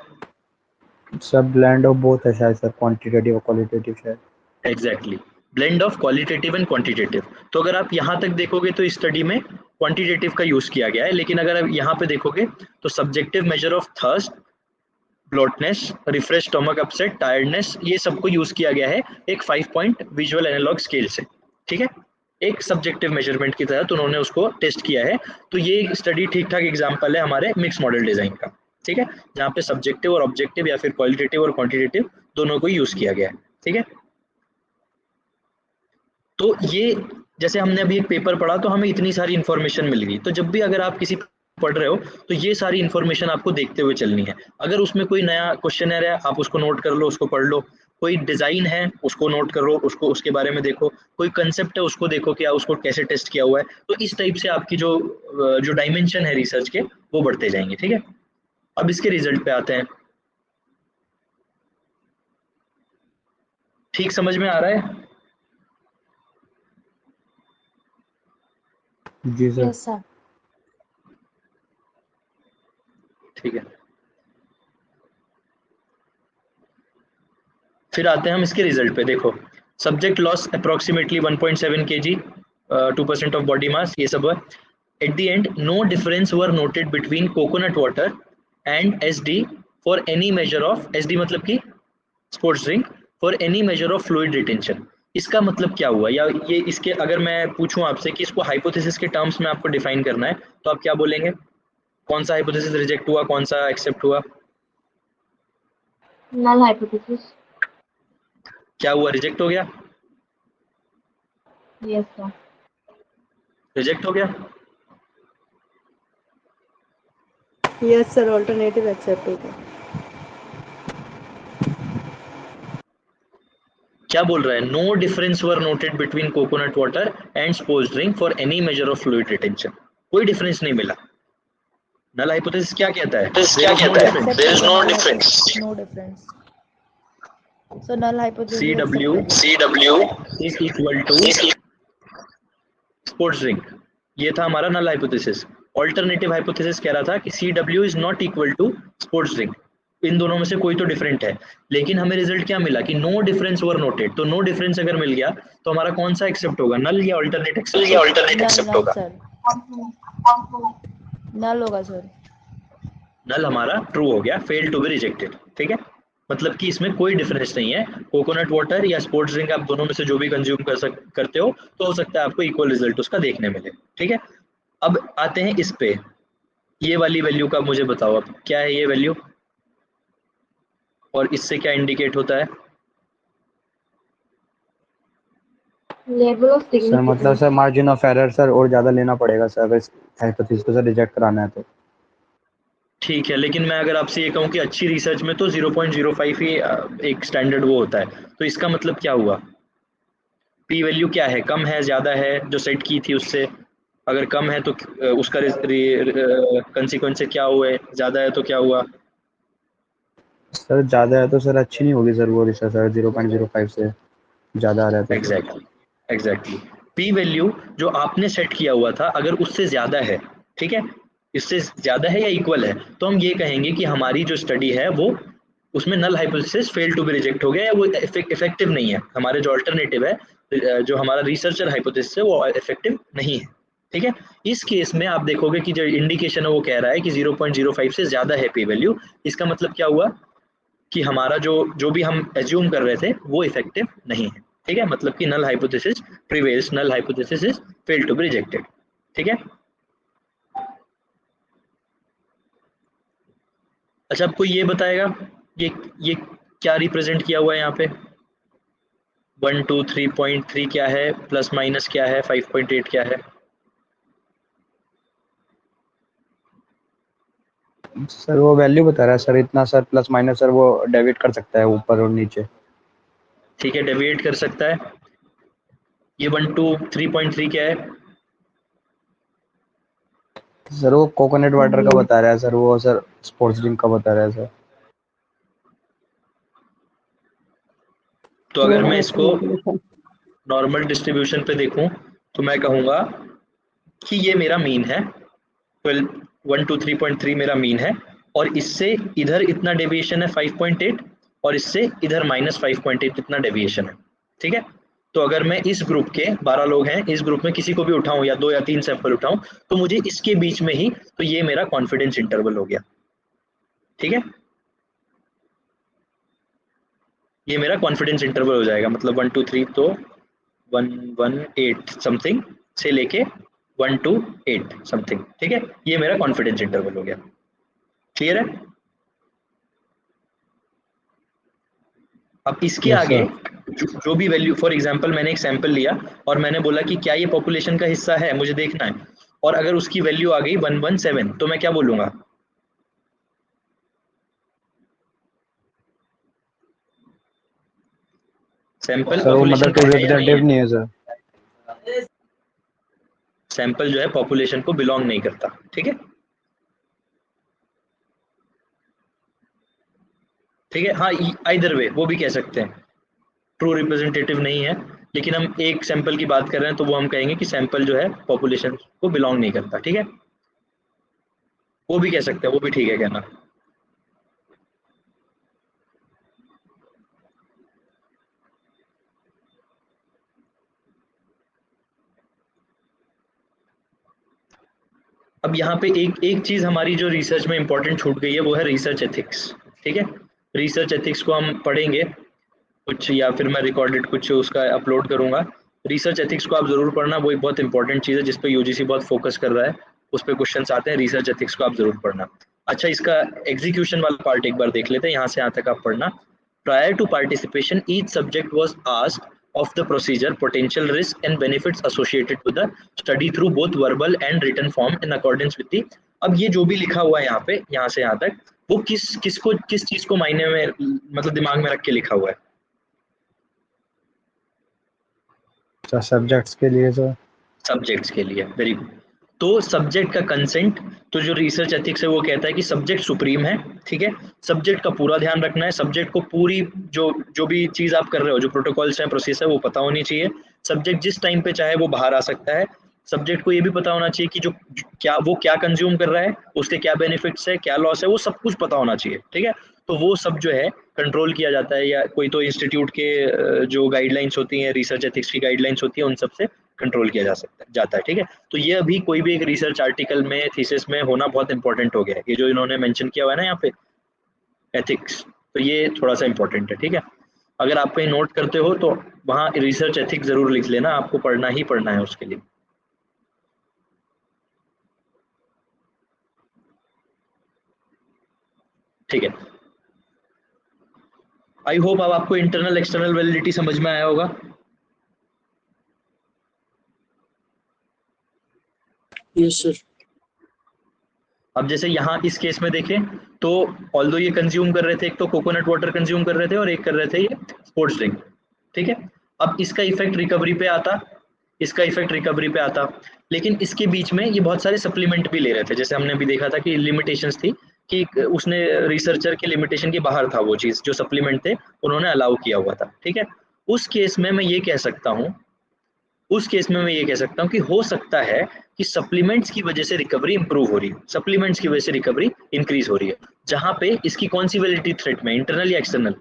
Speaker 5: सब ब्लेंड ऑफ बोथ है शायद सर, क्वांटिटेटिव और क्वालिटेटिव शायद।
Speaker 1: Exactly, blend of qualitative and quantitative. तो अगर आप यहाँ तक देखोगे तो स्टडी में क्वांटिटेटिव का यूज किया गया है, लेकिन अगर आप यहाँ पे देखोगे तो subjective measure of thirst, bloatness, refresh stomach upset, tiredness, ये सबको यूज किया गया है एक 5 पॉइंट विजुअल एनालॉग स्केल से। ठीक है, एक सब्जेक्टिव मेजरमेंट की तहत उन्होंने उसको टेस्ट किया है। तो ये स्टडी ठीक ठाक एग्जांपल है हमारे मिक्स मॉडल डिजाइन का। ठीक है, जहाँ पे सब्जेक्टिव और ऑब्जेक्टिव या फिर क्वालिटेटिव और क्वांटिटेटिव दोनों को यूज किया गया है। ठीक है, तो ये जैसे हमने अभी एक पेपर पढ़ा तो हमें इतनी सारी इंफॉर्मेशन मिल गई, तो जब भी अगर आप किसी पढ़ रहे हो तो ये सारी इंफॉर्मेशन आपको देखते हुए चलनी है। अगर उसमें कोई नया क्वेश्चन है आप उसको नोट कर लो, उसको पढ़ लो, कोई डिजाइन है उसको नोट करो, उसको उसके बारे में देखो, कोई कंसेप्ट है उसको देखो क्या उसको कैसे टेस्ट किया हुआ है। तो इस टाइप से आपकी जो डायमेंशन है रिसर्च के वो बढ़ते जाएंगे। ठीक है, अब इसके रिजल्ट पे आते हैं। ठीक समझ में आ रहा है?
Speaker 5: जी सर।
Speaker 3: Yes sir.
Speaker 1: ठीक है, फिर आते हैं हम इसके रिजल्ट पे। देखो, subject loss approximately 1.7 kg, 2% of body mass, ये सब है। At the end no difference were noted between coconut water and SD for any measure of, SD मतलब कि sports drink, for any measure of fluid retention. इसका मतलब क्या हुआ? या ये इसके अगर मैं पूछूं आपसे कि इसको हाइपोथेसिस के टर्म्स में आपको डिफाइन करना है तो आप क्या बोलेंगे? कौन सा हाइपोथेसिस रिजेक्ट हुआ, कौन सा एक्सेप्ट हुआ?
Speaker 6: Null hypothesis.
Speaker 1: क्या हुआ, रिजेक्ट हो गया?
Speaker 6: Yes sir.
Speaker 1: रिजेक्ट हो गया?
Speaker 4: यस सर, ऑल्टरनेटिव एक्सेप्ट हो गया।
Speaker 1: क्या बोल रहा है? No difference were noted between coconut water and sports drink for any measure of fluid retention. कोई डिफरेंस नहीं मिला। नल हाइपोथेसिस क्या कहता है?
Speaker 3: क्या
Speaker 1: कहता है?
Speaker 3: There is no difference. No difference. So null hypothesis is
Speaker 1: CW
Speaker 3: accepted.
Speaker 1: is equal to sports drink. ये था हमारा नल हाइपोथेसिस। ऑल्टरनेटिव हाइपोथेसिस कह रहा था कि CW is not equal to sports drink, इन दोनों में से कोई तो डिफरेंट है। लेकिन हमें रिजल्ट क्या मिला कि नो डिफरेंस वर नोटेड। तो नो डिफरेंस अगर मिल गया तो हमारा कौन सा एक्सेप्ट होगा, नल या ऑल्टरनेट एक्सेप्ट होगा?
Speaker 3: सर नल होगा सर।
Speaker 1: नल हमारा ट्रू हो गया, फेल टू बी रिजेक्टेड। ठीक है, मतलब कि इसमें कोई डिफरेंस नहीं है। कोकोनट वाटर या स्पोर्ट्स ड्रिंक आप दोनों में से जो भी कंज्यूम करते हो तो हो सकता है आपको इक्वल रिजल्ट उसका देखने मिले। ठीक है, अब आते हैं इस पे, ये वाली वैल्यू का मुझे बताओ अब क्या है ये वैल्यू, और इससे क्या इंडिकेट होता है?
Speaker 6: लेवल ऑफ
Speaker 5: सर मतलब
Speaker 6: significance.
Speaker 5: Sir margin of error sir और ज़्यादा लेना पड़ेगा सर अगर हाइपोथेसिस को सर रिजेक्ट कराना है तो।
Speaker 1: ठीक है, लेकिन मैं अगर आपसे ये कहूँ कि अच्छी रिसर्च में तो 0.05 ही एक स्टैंडर्ड वो होता है, तो इसका मतलब क्या हुआ? पी वैल्यू क्या है, कम है ज़्यादा है जो सेट की थी उससे? अगर कम है तो उसका कंसिक्वेंस क्या हुए, ज़्यादा है तो क्या हुआ?
Speaker 5: सर ज़्यादा है तो सर अच्छी नहीं होगी सर वो रिसर्च सर 0.05 से ज़्यादा आ रहा है तो sir.
Speaker 1: Exactly exactly. P value जो आपने सेट किया हुआ था अगर उससे ज़्यादा है, ठीक है, इससे ज़्यादा है या इक्वल है, तो हम ये कहेंगे कि हमारी जो स्टडी है वो उसमें null hypothesis fail to be reject हो गया या वो इफेक्टिव नहीं है, हमारे जो अल्टरनेटिव है जो हमारा रिसर्चर हाइपोथेसिस है वो इफेक्टिव नहीं है। ठीक है, इस केस में आप देखोगे कि जो इंडिकेशन है वो कह रहा है कि 0.05 से ज़्यादा है पी वैल्यू, इसका मतलब क्या हुआ कि हमारा जो जो भी हम एज्यूम कर रहे थे वो इफेक्टिव नहीं है। ठीक है, मतलब कि null hypothesis prevails, null hypothesis is fail to be rejected. ठीक है, अच्छा आपको ये बताएगा ये क्या रिप्रेजेंट किया हुआ है यहाँ पे, 123.3 क्या है, प्लस माइनस क्या है, 5.8 क्या है?
Speaker 5: सर वो वैल्यू बता रहा है सर इतना सर प्लस माइनस सर वो डेबिट कर सकता है ऊपर और नीचे।
Speaker 1: ठीक है, डेविएट कर सकता है। ये 123.3 क्या है?
Speaker 5: सर वो कोकोनट वाटर का बता रहा है सर, वो सर स्पोर्ट्स ड्रिंक का बता रहा है सर।
Speaker 1: तो अगर मैं इसको नॉर्मल डिस्ट्रीब्यूशन पे देखूं तो मैं कहूँगा कि ये मेरा मीन है, 123.3 मेरा मीन है, और इससे इधर इतना डेविएशन है 5.8, और इससे इधर -5.8 इतना डेविएशन है। ठीक है, तो अगर मैं इस ग्रुप के 12 लोग हैं, इस ग्रुप में किसी को भी उठाऊं या 2 या 3 सैंपल उठाऊं तो मुझे इसके बीच में ही, तो ये मेरा कॉन्फिडेंस इंटरवल हो गया। ठीक है, ये मेरा कॉन्फिडेंस इंटरवल हो जाएगा, मतलब 1 2 3 तो 118 समथिंग से लेके 1 to 8 समथिंग। ठीक है, ये मेरा कॉन्फिडेंस इंटरवल हो गया। क्लियर है? अब इसके
Speaker 5: यस
Speaker 1: आगे
Speaker 5: सर।
Speaker 1: जो भी वैल्यू, फॉर एग्जांपल मैंने एक सैंपल लिया और मैंने बोला कि क्या ये पॉपुलेशन का हिस्सा है, मुझे देखना है, और अगर उसकी वैल्यू आ गई 117 तो मैं क्या बोलूंगा? सैंपल
Speaker 5: सर वो
Speaker 1: पॉपुलेशन
Speaker 5: मतलब
Speaker 1: का
Speaker 5: कोई
Speaker 1: है या नहीं
Speaker 5: रिप्रेजेंटेटिव
Speaker 1: है?
Speaker 5: नहीं है सर।
Speaker 1: सैंपल जो है पॉपुलेशन को बिलोंग नहीं करता। ठीक है, ठीक है, हाँ, आइदर वे वो भी कह सकते हैं, ट्रू रिप्रेजेंटेटिव नहीं है, लेकिन हम एक सैंपल की बात कर रहे हैं तो वो हम कहेंगे कि सैंपल जो है पॉपुलेशन को बिलोंग नहीं करता। ठीक है, वो भी कह सकते हैं, वो भी ठीक है कहना। अब यहाँ पे एक एक चीज हमारी जो रिसर्च में इंपॉर्टेंट छूट गई है वो है रिसर्च एथिक्स। ठीक है, रिसर्च एथिक्स को हम पढ़ेंगे कुछ, या फिर मैं रिकॉर्डेड कुछ उसका अपलोड करूंगा। रिसर्च एथिक्स को आप जरूर पढ़ना, वो एक बहुत इंपॉर्टेंट चीज़ है जिस पे यूजीसी बहुत फोकस कर रहा है, उस पे क्वेश्चंस आते हैं, रिसर्च एथिक्स को आप जरूर पढ़ना। अच्छा, इसका एग्जीक्यूशन वाला पार्ट एक बार देख लेते हैं, यहाँ से यहाँ तक आप पढ़ना। Prior to participation each subject was asked of the procedure, potential risk and benefits associated with the study through both verbal and written form in accordance with the। अब ये जो भी लिखा हुआ है यहाँ पे, यहाँ से यहाँ तक, वो किस चीज को मायने में, मतलब दिमाग में रख के लिखा हुआ है?
Speaker 5: सर सब्जेक्ट्स के लिए सर।
Speaker 1: सब्जेक्ट्स के लिए, वेरी गुड। तो सब्जेक्ट का कंसेंट, तो जो रिसर्च एथिक्स है वो कहता है कि सब्जेक्ट सुप्रीम है। ठीक है, सब्जेक्ट का पूरा ध्यान रखना है, सब्जेक्ट को पूरी जो जो भी चीज आप कर रहे हो, जो प्रोटोकॉल्स हैं, प्रोसेस है, वो पता होनी चाहिए। सब्जेक्ट जिस टाइम पे चाहे वो बाहर आ सकता है। सब्जेक्ट को ये भी पता होना चाहिए कि जो क्या कंज्यूम कर रहा है, उसके क्या बेनिफिट्स है, क्या लॉस है, वो सब कुछ पता होना चाहिए। ठीक है, तो वो सब जो है कंट्रोल किया जाता है, या कोई तो इंस्टीट्यूट के जो गाइडलाइंस होती हैं, रिसर्च एथिक्स की गाइडलाइंस होती है, उन सब से कंट्रोल किया जाता है। ठीक है, तो ये अभी कोई भी एक रिसर्च आर्टिकल में, थीसिस में होना बहुत इंपॉर्टेंट हो गया है, ये जो इन्होंने मेंशन किया हुआ है ना यहाँ पे एथिक्स, तो ये थोड़ा सा इंपॉर्टेंट है। ठीक है, अगर आप कहीं नोट करते हो तो वहाँ रिसर्च एथिक्स जरूर लिख लेना, आपको पढ़ना ही पढ़ना है उसके लिए। ठीक है, आई होप अब आपको इंटरनल एक्सटर्नल वैलिडिटी समझ में आया होगा।
Speaker 2: Yes sir.
Speaker 1: अब जैसे यहाँ इस केस में देखें तो ऑल्दो ये कंज्यूम कर रहे थे, एक तो कोकोनट वाटर कंज्यूम कर रहे थे और एक कर रहे थे ये स्पोर्ट्स ड्रिंक, ठीक है। अब इसका इफेक्ट रिकवरी पे आता, इसका इफेक्ट रिकवरी पे आता, लेकिन इसके बीच में ये बहुत सारे सप्लीमेंट भी ले रहे थे। जैसे हमने अभी देखा था कि लिमिटेशंस थी कि उसने रिसर्चर के लिमिटेशन के बाहर था वो चीज, जो सप्लीमेंट थे उन्होंने अलाउ किया हुआ था, ठीक है। उस केस में मैं ये कह सकता हूँ, उस केस में मैं ये कह सकता हूँ कि हो सकता है कि सप्लीमेंट्स की वजह से रिकवरी इंप्रूव हो रही है, सप्लीमेंट्स की वजह से रिकवरी इंक्रीज हो रही है। जहां पे इसकी कौन सी वैलिडिटी थ्रेट में, इंटरनल या एक्सटर्नल?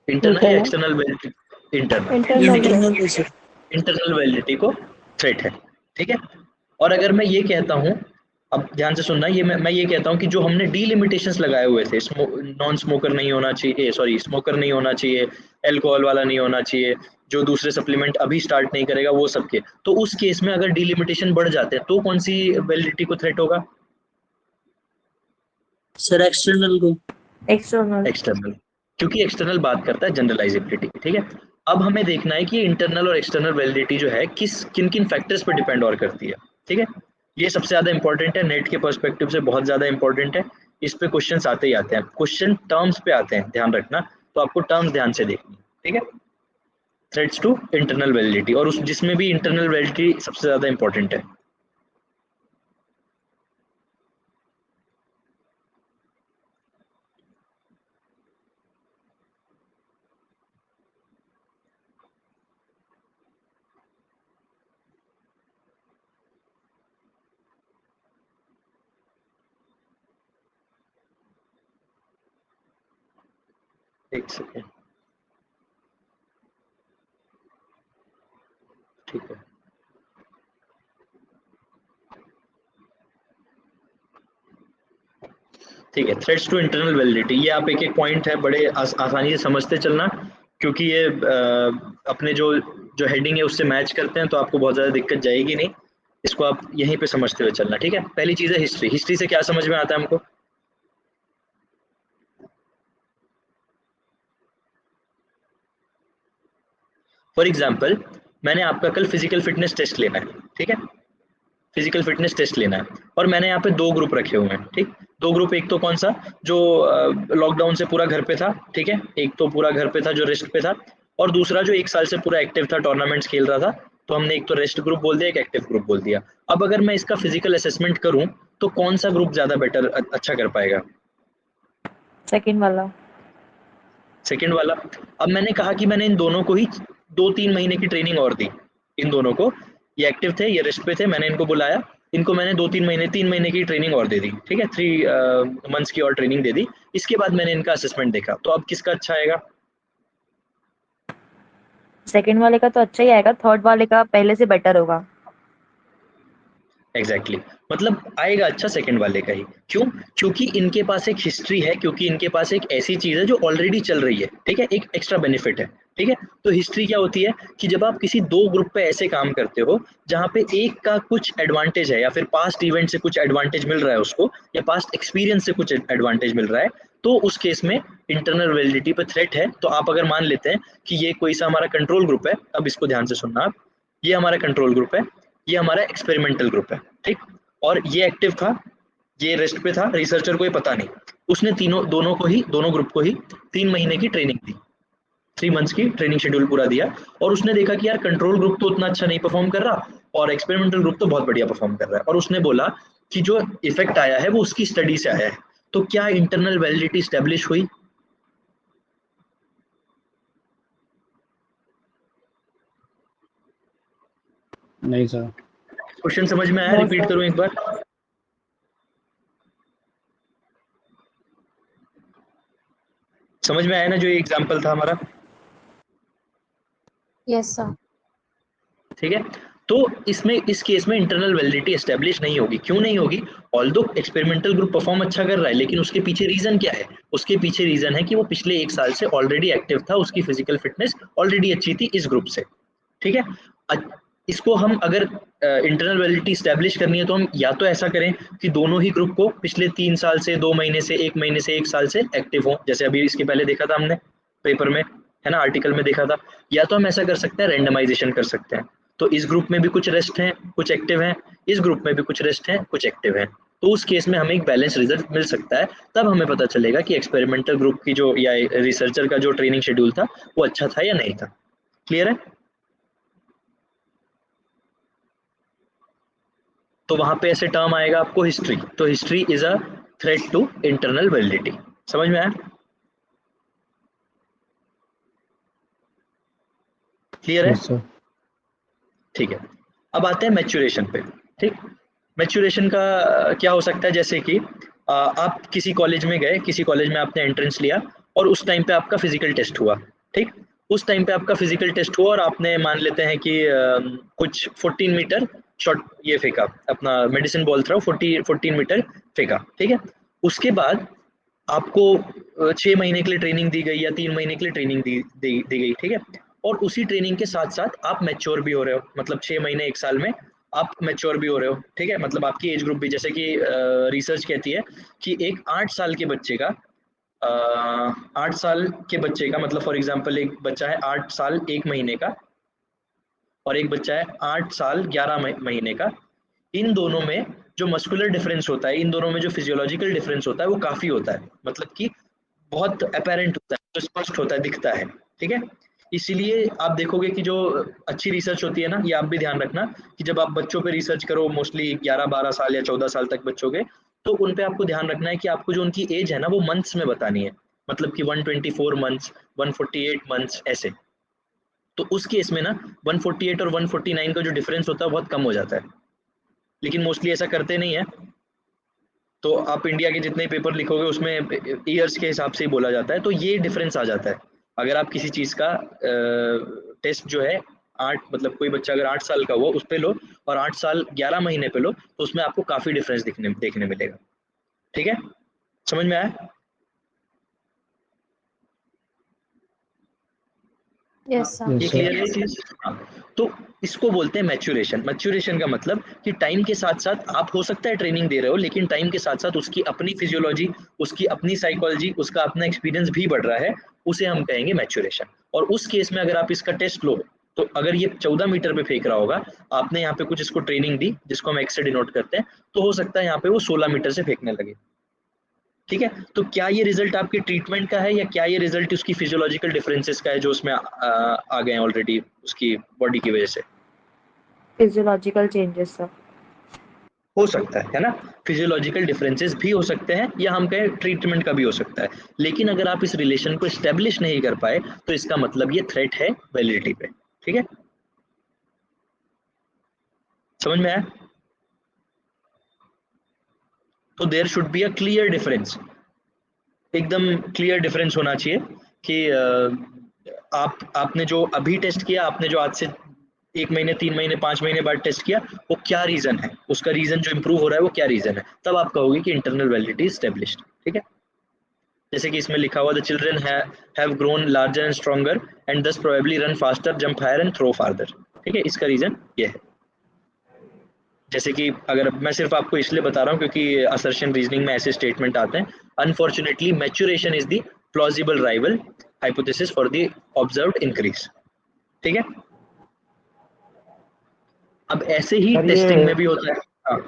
Speaker 1: इंटरनल या external validity? Internal,
Speaker 2: internal sir.
Speaker 1: Internal validity को थ्रेट है, ठीक है। और अगर मैं ये कहता हूँ, अब ध्यान से सुनना, ये मैं ये कहता हूँ कि जो हमने डीलिमिटेशंस लगाए हुए थे, नॉन स्मोकर नहीं होना चाहिए, सॉरी स्मोकर नहीं होना चाहिए, अल्कोहल वाला नहीं होना चाहिए, जो दूसरे सप्लीमेंट अभी स्टार्ट नहीं करेगा वो सबके, तो उस केस में अगर डीलिमिटेशन बढ़ जाते हैं तो कौन सी वैलिडिटी को थ्रेट होगा?
Speaker 2: सर एक्सटर्नल को।
Speaker 3: एक्सटर्नल।
Speaker 1: एक्सटर्नल, क्योंकि एक्सटर्नल बात करता है जनरलाइजेबिलिटी, ठीक है। अब हमें देखना है कि इंटरनल और एक्सटर्नल वैलिडिटी जो है किन किन फैक्टर्स पर डिपेंड और करती है, ठीक है। ये सबसे ज्यादा इंपॉर्टेंट है, नेट के पर्सपेक्टिव से बहुत ज्यादा इंपॉर्टेंट है। इस पे क्वेश्चंस आते ही आते हैं, क्वेश्चन टर्म्स पे आते हैं, ध्यान रखना। तो आपको टर्म्स ध्यान से देखनी, ठीक है। थ्रेट्स टू इंटरनल वैलिडिटी, और उस जिसमें भी इंटरनल वैलिडिटी सबसे ज्यादा इंपॉर्टेंट है। एक सेकेंड, ठीक है। ठीक है, थ्रेट्स टू इंटरनल वैलिडिटी, ये आप एक एक पॉइंट है बड़े आसानी से समझते चलना, क्योंकि ये अपने जो हेडिंग है उससे मैच करते हैं, तो आपको बहुत ज़्यादा दिक्कत जाएगी नहीं। इसको आप यहीं पे समझते हुए चलना, ठीक है। पहली चीज़ है हिस्ट्री। हिस्ट्री से क्या समझ में आता है हमको? फॉर एग्जाम्पल, मैंने आपका कल फिजिकल फिटनेस टेस्ट लेना है, ठीक है, फिजिकल फिटनेस टेस्ट लेना है, और मैंने यहाँ पे दो ग्रुप रखे हुए हैं, ठीक। दो ग्रुप, एक तो कौन सा, जो लॉकडाउन से पूरा घर पे था, ठीक है, एक तो पूरा घर पे था जो रेस्ट पे था, और दूसरा जो एक साल से पूरा एक्टिव था, टूर्नामेंट्स खेल रहा था। तो हमने एक तो रेस्ट ग्रुप बोल दिया, एक एक्टिव ग्रुप बोल दिया। अब अगर मैं इसका फिजिकल असेसमेंट करूं तो कौन सा ग्रुप ज्यादा बेटर अच्छा कर पाएगा?
Speaker 3: सेकंड वाला।
Speaker 1: सेकंड वाला। अब मैंने कहा कि मैंने इन दोनों को ही 2-3 महीने की ट्रेनिंग और दी, इन दोनों को, ये एक्टिव थे ये रेस्ट पे थे, मैंने इनको बुलाया, इनको मैंने 2-3 महीने 3 महीने की ट्रेनिंग और दे दी, ठीक है, 3 मंथ्स की और ट्रेनिंग दे दी। इसके बाद मैंने इनका असेसमेंट देखा, तो अब किसका अच्छा आएगा?
Speaker 3: सेकंड वाले का तो अच्छा ही आएगा, थर्ड वाले का पहले से बेटर होगा।
Speaker 1: एग्जैक्टली मतलब आएगा अच्छा सेकंड वाले का ही। क्यों? क्योंकि इनके पास एक हिस्ट्री है, क्योंकि इनके पास एक ऐसी चीज है जो ऑलरेडी चल रही है, ठीक है, एक एक्स्ट्रा बेनिफिट है, ठीक है। तो हिस्ट्री क्या होती है कि जब आप किसी दो ग्रुप पे ऐसे काम करते हो जहाँ पे एक का कुछ एडवांटेज है, या फिर पास्ट इवेंट से कुछ एडवांटेज मिल रहा है उसको, या पास्ट एक्सपीरियंस से कुछ एडवांटेज मिल रहा है, तो उस केस में इंटरनल वैलिडिटी पे थ्रेट है। तो आप अगर मान लेते हैं कि ये कोई सा हमारा कंट्रोल ग्रुप है, अब इसको ध्यान से सुनना आप, ये हमारा कंट्रोल ग्रुप है, ये हमारा एक्सपेरिमेंटल ग्रुप है, ठीक, और ये एक्टिव था, ये रेस्ट पे था, रिसर्चर को ये पता नहीं, उसने दोनों ग्रुप को ही 3 महीने की ट्रेनिंग दी, 3 मंथ्स की ट्रेनिंग शेड्यूल पूरा दिया, और उसने देखा कि यार कंट्रोल ग्रुप तो उतना अच्छा नहीं परफॉर्म कर रहा और एक्सपेरिमेंटल ग्रुप तो बहुत बढ़िया परफॉर्म कर रहा है, और उसने बोला कि जो इफेक्ट आया है वो उसकी स्टडी से आया है। तो क्या इंटरनल वैलिडिटी स्टैब्लिश हुई?
Speaker 5: नहीं सर।
Speaker 1: क्वेश्चन समझ में आया?
Speaker 3: No,
Speaker 1: repeat
Speaker 3: sir.
Speaker 1: करूं एक बार? समझ में आया ना जो ये एग्जांपल था हमारा?
Speaker 6: Yes sir.
Speaker 1: ठीक है, तो इसमें इस केस में इंटरनल वैलिडिटी एस्टेब्लिश नहीं होगी। क्यों नहीं होगी? ऑल्दो एक्सपेरिमेंटल ग्रुप परफॉर्म अच्छा कर रहा है, लेकिन उसके पीछे रीजन क्या है? उसके पीछे रीजन है कि वो पिछले 1 साल से ऑलरेडी एक्टिव था, उसकी फिजिकल फिटनेस ऑलरेडी अच्छी थी इस ग्रुप से, ठीक है। इसको हम अगर इंटरनल वैलिडिटी स्टैब्लिश करनी है तो हम या तो ऐसा करें कि दोनों ही ग्रुप को पिछले 3 साल से, 2 महीने से, 1 महीने से, 1 साल से एक्टिव हो, जैसे अभी इसके पहले देखा था हमने पेपर में, है ना, आर्टिकल में देखा था। या तो हम ऐसा कर सकते हैं, रैंडमाइजेशन कर सकते हैं, तो इस ग्रुप में भी कुछ रेस्ट हैं, कुछ एक्टिव हैं, इस ग्रुप में भी कुछ रेस्ट हैं, कुछ एक्टिव हैं, तो उस केस में हमें एक बैलेंस रिजल्ट मिल सकता है। तब हमें पता चलेगा कि एक्सपेरिमेंटल ग्रुप की जो या रिसर्चर का जो ट्रेनिंग शेड्यूल था वो अच्छा था या नहीं था। क्लियर है? तो वहां पे ऐसे टर्म आएगा आपको हिस्ट्री, तो history is a threat to internal validity. समझ में आया? क्लियर है?
Speaker 5: Yes sir.
Speaker 1: ठीक है, अब आते हैं मैच्योरेशन पे। ठीक, मैच्योरेशन का क्या हो सकता है, जैसे कि आप किसी कॉलेज में गए, किसी कॉलेज में आपने एंट्रेंस लिया और उस टाइम पे आपका फिजिकल टेस्ट हुआ। ठीक, उस टाइम पे आपका फिजिकल टेस्ट हुआ और आपने मान लेते हैं कि कुछ 14 मीटर शॉट ये फेंका, अपना मेडिसिन बॉल थ्रो 14 मीटर फेंका। ठीक है, उसके बाद आपको 6 महीने के लिए ट्रेनिंग दी गई या 3 महीने के लिए ट्रेनिंग दी गई। ठीक है, और उसी ट्रेनिंग के साथ साथ आप मैच्योर भी हो रहे हो, मतलब 6 महीने 1 साल में आप मैच्योर भी हो रहे हो। ठीक है, मतलब आपकी एज ग्रुप भी, जैसे कि रिसर्च कहती है कि एक 8 साल के बच्चे का 8 साल के बच्चे का मतलब फॉर एग्जांपल एक बच्चा है 8 साल 1 महीने का और एक बच्चा है 8 साल 11 महीने का, इन दोनों में जो मस्कुलर डिफरेंस होता है, इन दोनों में जो फिजियोलॉजिकल डिफरेंस होता है वो काफी होता है, मतलब कि बहुत अपेरेंट होता है, तो स्पष्ट होता है, दिखता है। ठीक है, इसीलिए आप देखोगे कि जो अच्छी रिसर्च होती है ना, ये आप भी ध्यान रखना कि जब आप बच्चों पे रिसर्च करो, मोस्टली 11-12 साल या 14 साल तक बच्चों के, तो उन पे आपको ध्यान रखना है कि आपको जो उनकी एज है ना वो मंथ्स में बतानी है, मतलब कि 124 मंथ्स, 148 मंथ्स ऐसे। तो उस केस में ना 148 और 149 का जो डिफरेंस होता है बहुत कम हो जाता है, लेकिन मोस्टली ऐसा करते नहीं है। तो आप इंडिया के जितने पेपर लिखोगे उसमें ईयर्स के हिसाब से ही बोला जाता है, तो ये डिफरेंस आ जाता है। अगर आप किसी चीज़ का टेस्ट जो है 8, मतलब कोई बच्चा अगर 8 साल का हुआ उस पे लो और 8 साल 11 महीने पे लो, तो उसमें आपको काफ़ी डिफरेंस देखने मिलेगा। ठीक है, समझ में आया?
Speaker 3: Yes sir.
Speaker 1: ये
Speaker 5: यस
Speaker 1: क्लियर
Speaker 5: सर।
Speaker 1: है चीज? हाँ, तो इसको बोलते हैं मैच्योरेशन। मैच्योरेशन का मतलब कि टाइम के साथ साथ आप हो सकता है ट्रेनिंग दे रहे हो, लेकिन टाइम के साथ साथ उसकी अपनी फिजियोलॉजी, उसकी अपनी साइकोलॉजी, उसका अपना एक्सपीरियंस भी बढ़ रहा है, उसे हम कहेंगे मैच्योरेशन। और उस केस में अगर आप इसका टेस्ट लो, तो अगर ये 14 मीटर पे फेंक रहा होगा, आपने यहाँ पे कुछ इसको ट्रेनिंग दी जिसको हम एक्स से डिनोट करते हैं, तो हो सकता है यहाँ पे वो 16 मीटर से फेंकने लगे। ठीक है, तो क्या ये रिजल्ट आपके ट्रीटमेंट का है या क्या ये रिजल्ट उसकी फिजियोलॉजिकल डिफरेंसेस का है जो उसमें आ गए हैं ऑलरेडी उसकी बॉडी की वजह से?
Speaker 3: Physiological changes sir.
Speaker 1: हो सकता है ना, फिजियोलॉजिकल डिफरेंसेस भी हो सकते हैं या हम कहें ट्रीटमेंट का भी हो सकता है। लेकिन अगर आप इस रिलेशन को एस्टेब्लिश नहीं कर पाए तो इसका मतलब ये थ्रेट है वैलिडिटी पे। ठीक है, समझ में आया? तो there should be a clear difference, एकदम क्लियर डिफरेंस होना चाहिए कि आपने जो अभी टेस्ट किया, आपने जो आज से 1 महीने, 3 महीने, 5 महीने बाद टेस्ट किया, वो क्या रीजन है, उसका रीजन जो इंप्रूव हो रहा है वो क्या रीजन है, तब आप कहोगे कि इंटरनल वैलिडिटी स्टेब्लिश्ड। ठीक है, जैसे कि इसमें लिखा हुआ the children have grown larger and stronger and thus probably run faster, jump higher and throw farther. ठीक है, इसका रीजन ये है। जैसे कि अगर मैं सिर्फ आपको इसलिए बता रहा हूँ क्योंकि असर्शन रीजनिंग में ऐसे स्टेटमेंट आते हैं, unfortunately maturation is the plausible rival hypothesis for the observed increase. ठीक है, अब ऐसे ही
Speaker 7: सर
Speaker 1: टेस्टिंग में
Speaker 7: ये
Speaker 1: भी होता है। हाँ,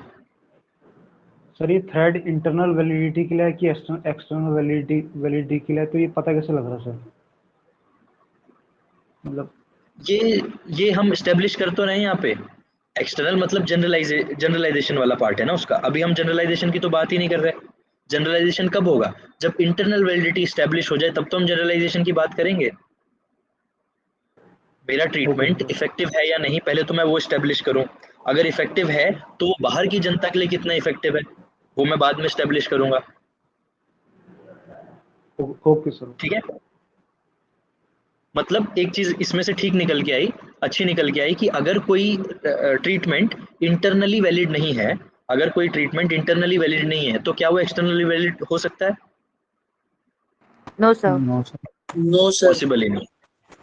Speaker 7: सर ये थ्रेड इंटरनल वैलिडिटी के लिए है कि एक्सटर्नल वैलिडिटी के लिए है, तो ये पता कैसे लग रहा है सर? मतलब
Speaker 1: ये हम स्टेब्लिश कर तो रहे हैं यहाँ पे। एक्सटर्नल मतलब जनरलाइजेशन वाला पार्ट है ना उसका, अभी हम जनरलाइजेशन की तो बात ही नहीं कर रहे। जनरलाइजेशन कब होगा, जब इंटरनल वैलिडिटी स्टेब्लिश हो जाए, तब तो हम जनरलाइजेशन की बात करेंगे। मेरा ट्रीटमेंट
Speaker 7: सर।
Speaker 1: इफेक्टिव है या नहीं, पहले तो मैं वो स्टेब्लिश करूं। अगर इफेक्टिव है तो वो बाहर की जनता के लिए कितना इफेक्टिव है वो मैं बाद में स्टेब्लिश करूंगा।
Speaker 7: Okay sir.
Speaker 1: ठीक है, मतलब एक चीज इसमें से ठीक निकल के आई, अच्छी निकल के आई कि अगर कोई ट्रीटमेंट इंटरनली वैलिड नहीं है, अगर कोई ट्रीटमेंट इंटरनली वैलिड नहीं है तो क्या वो एक्सटर्नली वैलिड हो सकता है?
Speaker 3: No sir.
Speaker 5: No sir.
Speaker 2: No sir.
Speaker 1: Possible ही नहीं।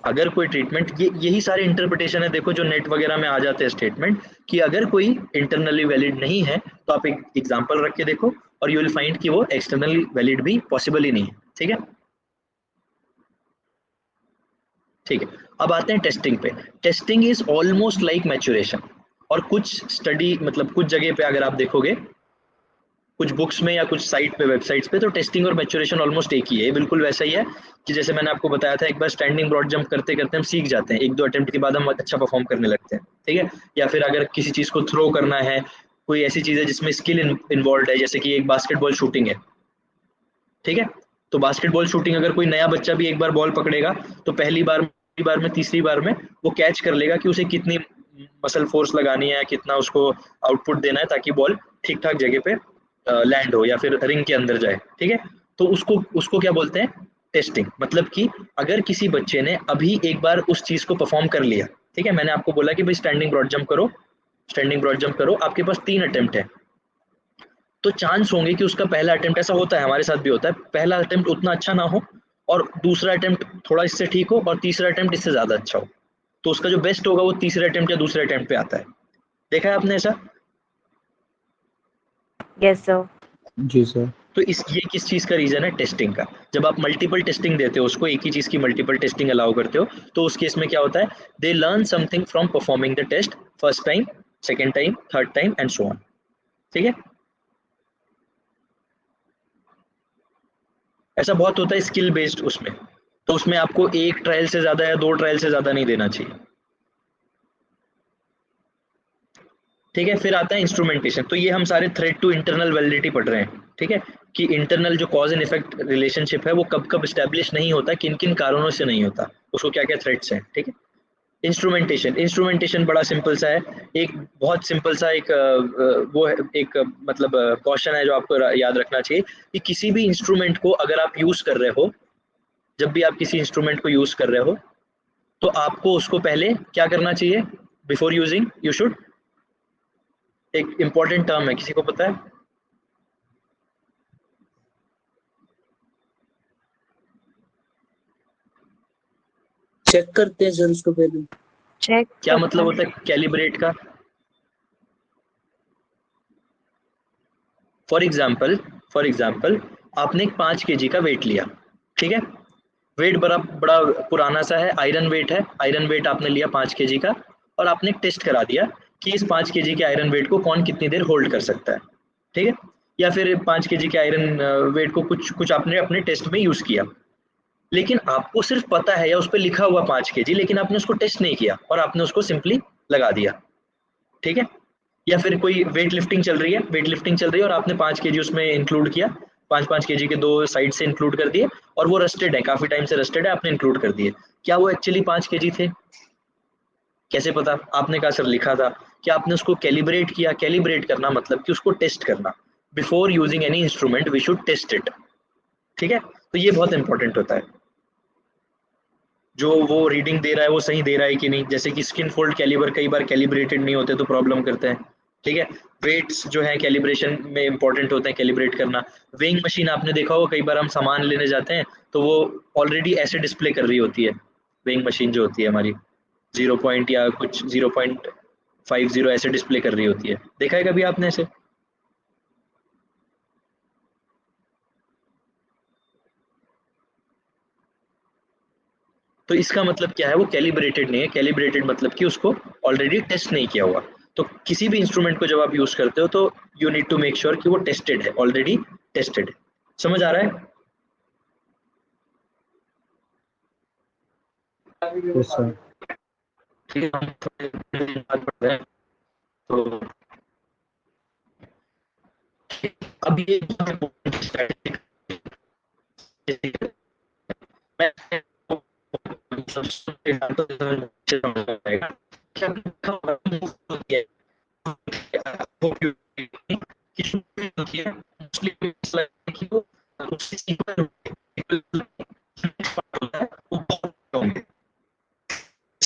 Speaker 1: अगर कोई ट्रीटमेंट, यही सारे इंटरप्रिटेशन है देखो जो नेट वगैरह में आ जाते हैं स्टेटमेंट, कि अगर कोई इंटरनली वैलिड नहीं है तो आप एक एग्जांपल रख के देखो और यू विल फाइंड कि वो एक्सटर्नली वैलिड भी पॉसिबल ही नहीं है। ठीक है, ठीक है। अब आते हैं टेस्टिंग पे। Testing is almost like maturation, और कुछ स्टडी मतलब कुछ जगह पे अगर आप देखोगे कुछ बुक्स में या कुछ साइट पे वेबसाइट्स पे, तो टेस्टिंग और मैच्योरेशन ऑलमोस्ट एक ही है। बिल्कुल वैसा ही है कि जैसे मैंने आपको बताया था, एक बार स्टैंडिंग ब्रॉड जंप करते करते हम सीख जाते हैं, एक दो अटेम्प्ट के बाद हम अच्छा परफॉर्म करने लगते हैं। ठीक है, या फिर अगर किसी चीज को थ्रो करना है, कोई ऐसी चीज है जिसमें स्किल इन्वॉल्व है, जैसे कि एक बास्केटबॉल शूटिंग है। ठीक है, तो बास्केटबॉल शूटिंग अगर कोई नया बच्चा भी एक बार बॉल पकड़ेगा तो पहली बार में तीसरी बार में वो कैच कर लेगा कि उसे कितनी मसल फोर्स लगानी है, कितना उसको आउटपुट देना है ताकि बॉल ठीक ठाक जगह पे लैंड हो या फिर रिंग के अंदर जाए। ठीक है, तो उसको उसको क्या बोलते हैं, टेस्टिंग। मतलब कि अगर किसी बच्चे ने अभी एक बार उस चीज को परफॉर्म कर लिया, ठीक है, मैंने आपको बोला कि भाई स्टैंडिंग ब्रॉड जंप करो, स्टैंडिंग ब्रॉड जंप करो, आपके पास 3 अटेम्प्ट है, तो चांस होंगे कि उसका पहला अटेम्प्ट, ऐसा होता है हमारे साथ भी होता है, पहला अटेम्प्ट उतना अच्छा ना हो और दूसरा अटेम्प्ट थोड़ा इससे ठीक हो और तीसरा अटेम्प्ट इससे ज्यादा अच्छा हो, तो उसका जो बेस्ट होगा वो तीसरे अटेम्प्ट या दूसरे अटेम्प्ट पे आता है। देखा है आपने ऐसा?
Speaker 4: Yes sir.
Speaker 5: जी सर।
Speaker 1: तो इस ये किस चीज का रीजन है, टेस्टिंग का। जब आप मल्टीपल टेस्टिंग देते हो उसको, एक ही चीज की मल्टीपल टेस्टिंग अलाउ करते हो, तो उस केस में क्या होता है, they learn something from performing the test first time, second time, third time and so on. ठीक है, ऐसा बहुत होता है स्किल बेस्ड उसमें, तो उसमें आपको एक ट्रायल से ज्यादा या 2 ट्रायल से ज्यादा नहीं देना चाहिए। ठीक है, फिर आता है इंस्ट्रूमेंटेशन। तो ये हम सारे थ्रेट टू इंटरनल वैलिडिटी पढ़ रहे हैं। ठीक है, कि इंटरनल जो कॉज एंड इफेक्ट रिलेशनशिप है वो कब कब स्टैब्लिश नहीं होता, किन किन कारणों से नहीं होता, उसको क्या क्या थ्रेट्स हैं। ठीक है, इंस्ट्रूमेंटेशन बड़ा सिंपल सा है, एक बहुत सिंपल सा एक वो है, एक मतलब क्वेश्चन है जो आपको याद रखना चाहिए कि किसी भी इंस्ट्रूमेंट को अगर आप यूज कर रहे हो, जब भी आप किसी इंस्ट्रूमेंट को यूज कर रहे हो तो आपको उसको पहले क्या करना चाहिए, बिफोर यूजिंग यू शुड, एक इंपॉर्टेंट टर्म है, किसी को पता है?
Speaker 2: चेक करते हैं सर उसको पहले।
Speaker 4: चेक
Speaker 1: क्या मतलब होता है कैलिब्रेट का? फॉर एग्जाम्पल आपने एक 5 kg का वेट लिया। ठीक है, वेट बड़ा बड़ा पुराना सा है, आयरन वेट है, आयरन वेट आपने लिया 5 kg का, और आपने टेस्ट करा दिया कि इस 5 kg के आयरन वेट को कौन कितनी देर होल्ड कर सकता है। ठीक है, या फिर 5 kg के आयरन वेट को कुछ कुछ आपने अपने टेस्ट में यूज किया, लेकिन आपको सिर्फ पता है या उस पर लिखा हुआ 5 kg, लेकिन आपने उसको टेस्ट नहीं किया और आपने उसको सिंपली लगा दिया। ठीक है, या फिर कोई वेट लिफ्टिंग चल रही है, और आपने 5 kg उसमें इंक्लूड किया, 5-5 kg के 2 साइड से इंक्लूड कर दिए, और वो रस्टेड है, काफी टाइम से रस्टेड है, आपने इंक्लूड कर दिए। क्या वो एक्चुअली 5 kg थे? कैसे पता? आपने कहा सर लिखा था। क्या आपने उसको कैलिब्रेट किया? कैलिब्रेट करना मतलब कि उसको टेस्ट करना। Before using any instrument we should test it. ठीक है, तो ये बहुत इंपॉर्टेंट होता है, जो वो रीडिंग दे रहा है वो सही दे रहा है कि नहीं। जैसे कि स्किन फोल्ड कैलिबर कई बार कैलिब्रेटेड नहीं होते तो प्रॉब्लम करते हैं। ठीक है, वेट्स जो है कैलिब्रेशन में इंपॉर्टेंट होते हैं, कैलिब्रेट करना। वेइंग मशीन आपने देखा होगा, कई बार हम सामान लेने जाते हैं तो वो ऑलरेडी ऐसे डिस्प्ले कर रही होती है, वेइंग मशीन जो होती है हमारी 0 पॉइंट या कुछ 0.50 ऐसे डिस्प्ले कर रही होती है। देखा है कभी आपने ऐसे? तो इसका मतलब क्या है, वो कैलिब्रेटेड नहीं है। कैलिब्रेटेड मतलब कि उसको ऑलरेडी टेस्ट नहीं किया हुआ। तो किसी भी इंस्ट्रूमेंट को जब आप यूज करते हो तो you need to make sure कि वो टेस्टेड है, ऑलरेडी टेस्टेड है। समझ आ रहा है?
Speaker 5: Yes sir.
Speaker 1: ठीक है, हम थोड़े बात पढ़ रहे हैं। तो अब ये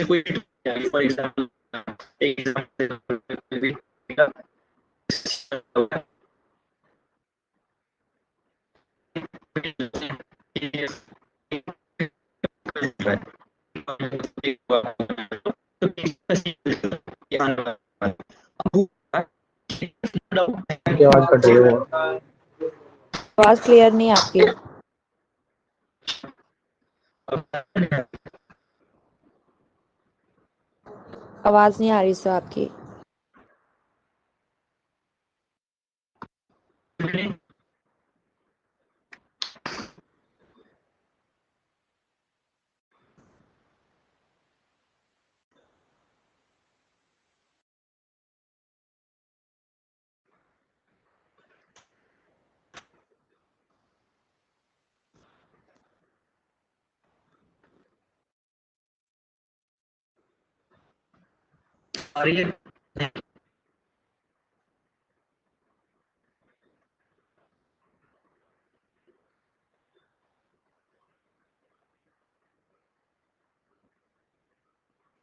Speaker 1: कोई फॉर एग्जाम्पल
Speaker 5: आपकी आवाज कट रही है।
Speaker 3: आवाज क्लियर नहीं है आपकी। आवाज नहीं आ रही सर आपकी।
Speaker 1: आ रही है?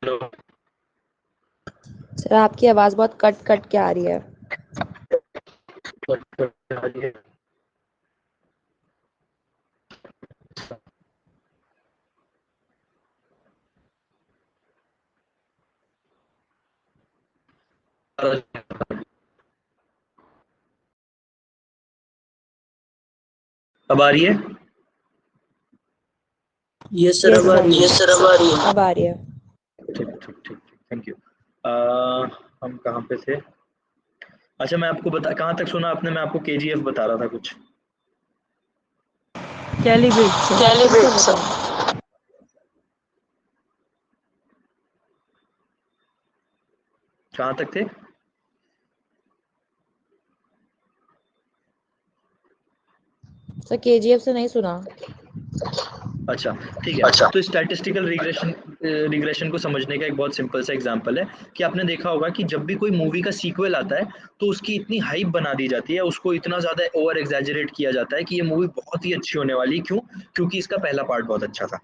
Speaker 1: हेलो,
Speaker 3: सर आपकी आवाज बहुत कट कट के आ रही है।
Speaker 1: अब आ रही है?
Speaker 2: यस सर, अब आ रही है।
Speaker 3: अब आ रही है।
Speaker 1: ठीक ठीक ठीक, थैंक यू। हम कहाँ पे थे? अच्छा, मैं आपको बता, कहाँ तक सुना आपने? मैं आपको केजीएफ बता रहा था कुछ।
Speaker 4: Calibrate sir.
Speaker 1: कहाँ तक थे?
Speaker 3: सर केजीएफ से नहीं सुना।
Speaker 1: अच्छा, ठीक है। तो स्टैटिस्टिकल रिग्रेशन को समझने का एक बहुत सिंपल सा एग्जांपल है कि आपने देखा होगा कि जब भी कोई मूवी का सीक्वल आता है तो उसकी इतनी हाइप बना दी जाती है, उसको इतना ज़्यादा ओवर एग्जैजरेट किया जाता है कि ये मूवी बहुत ही अच्छी होने वाली है। क्यों? क्योंकि इसका पहला पार्ट बहुत अच्छा था।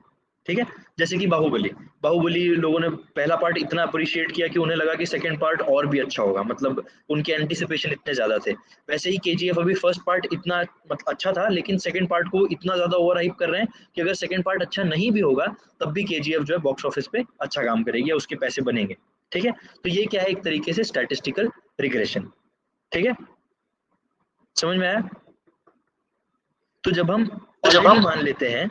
Speaker 1: ठीक है, जैसे कि बाहुबली लोगों ने पहला पार्ट इतना अप्रिशिएट किया कि उन्हें लगा कि सेकंड पार्ट और भी अच्छा होगा, मतलब उनके एंटिसिपेशन इतने ज़्यादा थे। वैसे ही केजीएफ अभी फर्स्ट पार्ट इतना मतलब अच्छा था, लेकिन सेकंड पार्ट को इतना ज़्यादा ओवर हाइप कर रहे हैं कि अगर सेकंड पार्ट अच्छा नहीं भी होगा तब भी केजीएफ जो है बॉक्स ऑफिस पे अच्छा काम करेगी, उसके पैसे बनेंगे। ठीक है, तो ये क्या है? एक तरीके से स्टैटिस्टिकल रिग्रेशन। ठीक है, समझ में आया? तो जब हम ऑलरेडी मान लेते हैं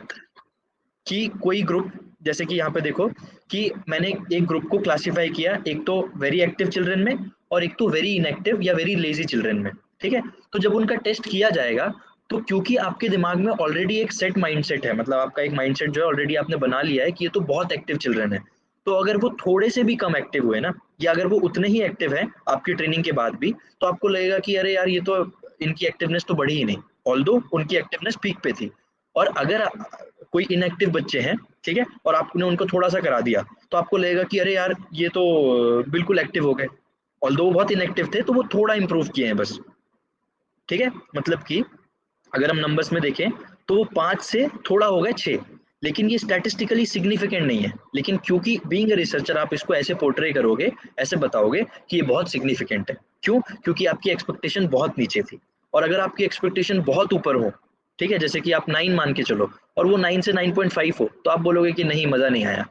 Speaker 1: कि कोई ग्रुप, जैसे कि यहाँ पे देखो कि मैंने एक ग्रुप को क्लासिफाई किया, एक तो वेरी एक्टिव चिल्ड्रन में और एक तो वेरी इनएक्टिव या वेरी लेजी चिल्ड्रन में। ठीक है, तो जब उनका टेस्ट किया जाएगा तो क्योंकि आपके दिमाग में ऑलरेडी एक सेट माइंडसेट है, मतलब आपका एक माइंडसेट जो है ऑलरेडी आपने बना लिया है कि ये तो बहुत एक्टिव चिल्ड्रन है, तो अगर वो थोड़े से भी कम एक्टिव हुए ना, या अगर वो उतने ही एक्टिव हैं आपकी ट्रेनिंग के बाद भी, तो आपको लगेगा कि अरे यार ये तो इनकी एक्टिवनेस तो बढ़ी ही नहीं, ऑल्दो उनकी एक्टिवनेस पीक पे थी। और अगर कोई इनएक्टिव बच्चे हैं, ठीक है, और आपने उनको थोड़ा सा करा दिया, तो आपको लगेगा कि अरे यार ये तो बिल्कुल एक्टिव हो गए, ऑल्दो वो बहुत इनएक्टिव थे तो वो थोड़ा इंप्रूव किए हैं बस। ठीक है, मतलब कि अगर हम नंबर्स में देखें तो वो 5 से थोड़ा हो गए 6, लेकिन ये स्टैटिस्टिकली सिग्निफिकेंट नहीं है, लेकिन क्योंकि बीइंग अ रिसर्चर आप इसको ऐसे पोर्ट्रे करोगे, ऐसे बताओगे कि ये बहुत सिग्निफिकेंट है। क्यों? क्योंकि आपकी एक्सपेक्टेशन बहुत नीचे थी, और अगर आपकी एक्सपेक्टेशन बहुत ऊपर हो, ठीक है, जैसे कि आप 9 मान के चलो और वो 9 से 9.5 हो, तो आप बोलोगे कि नहीं मज़ा नहीं आया,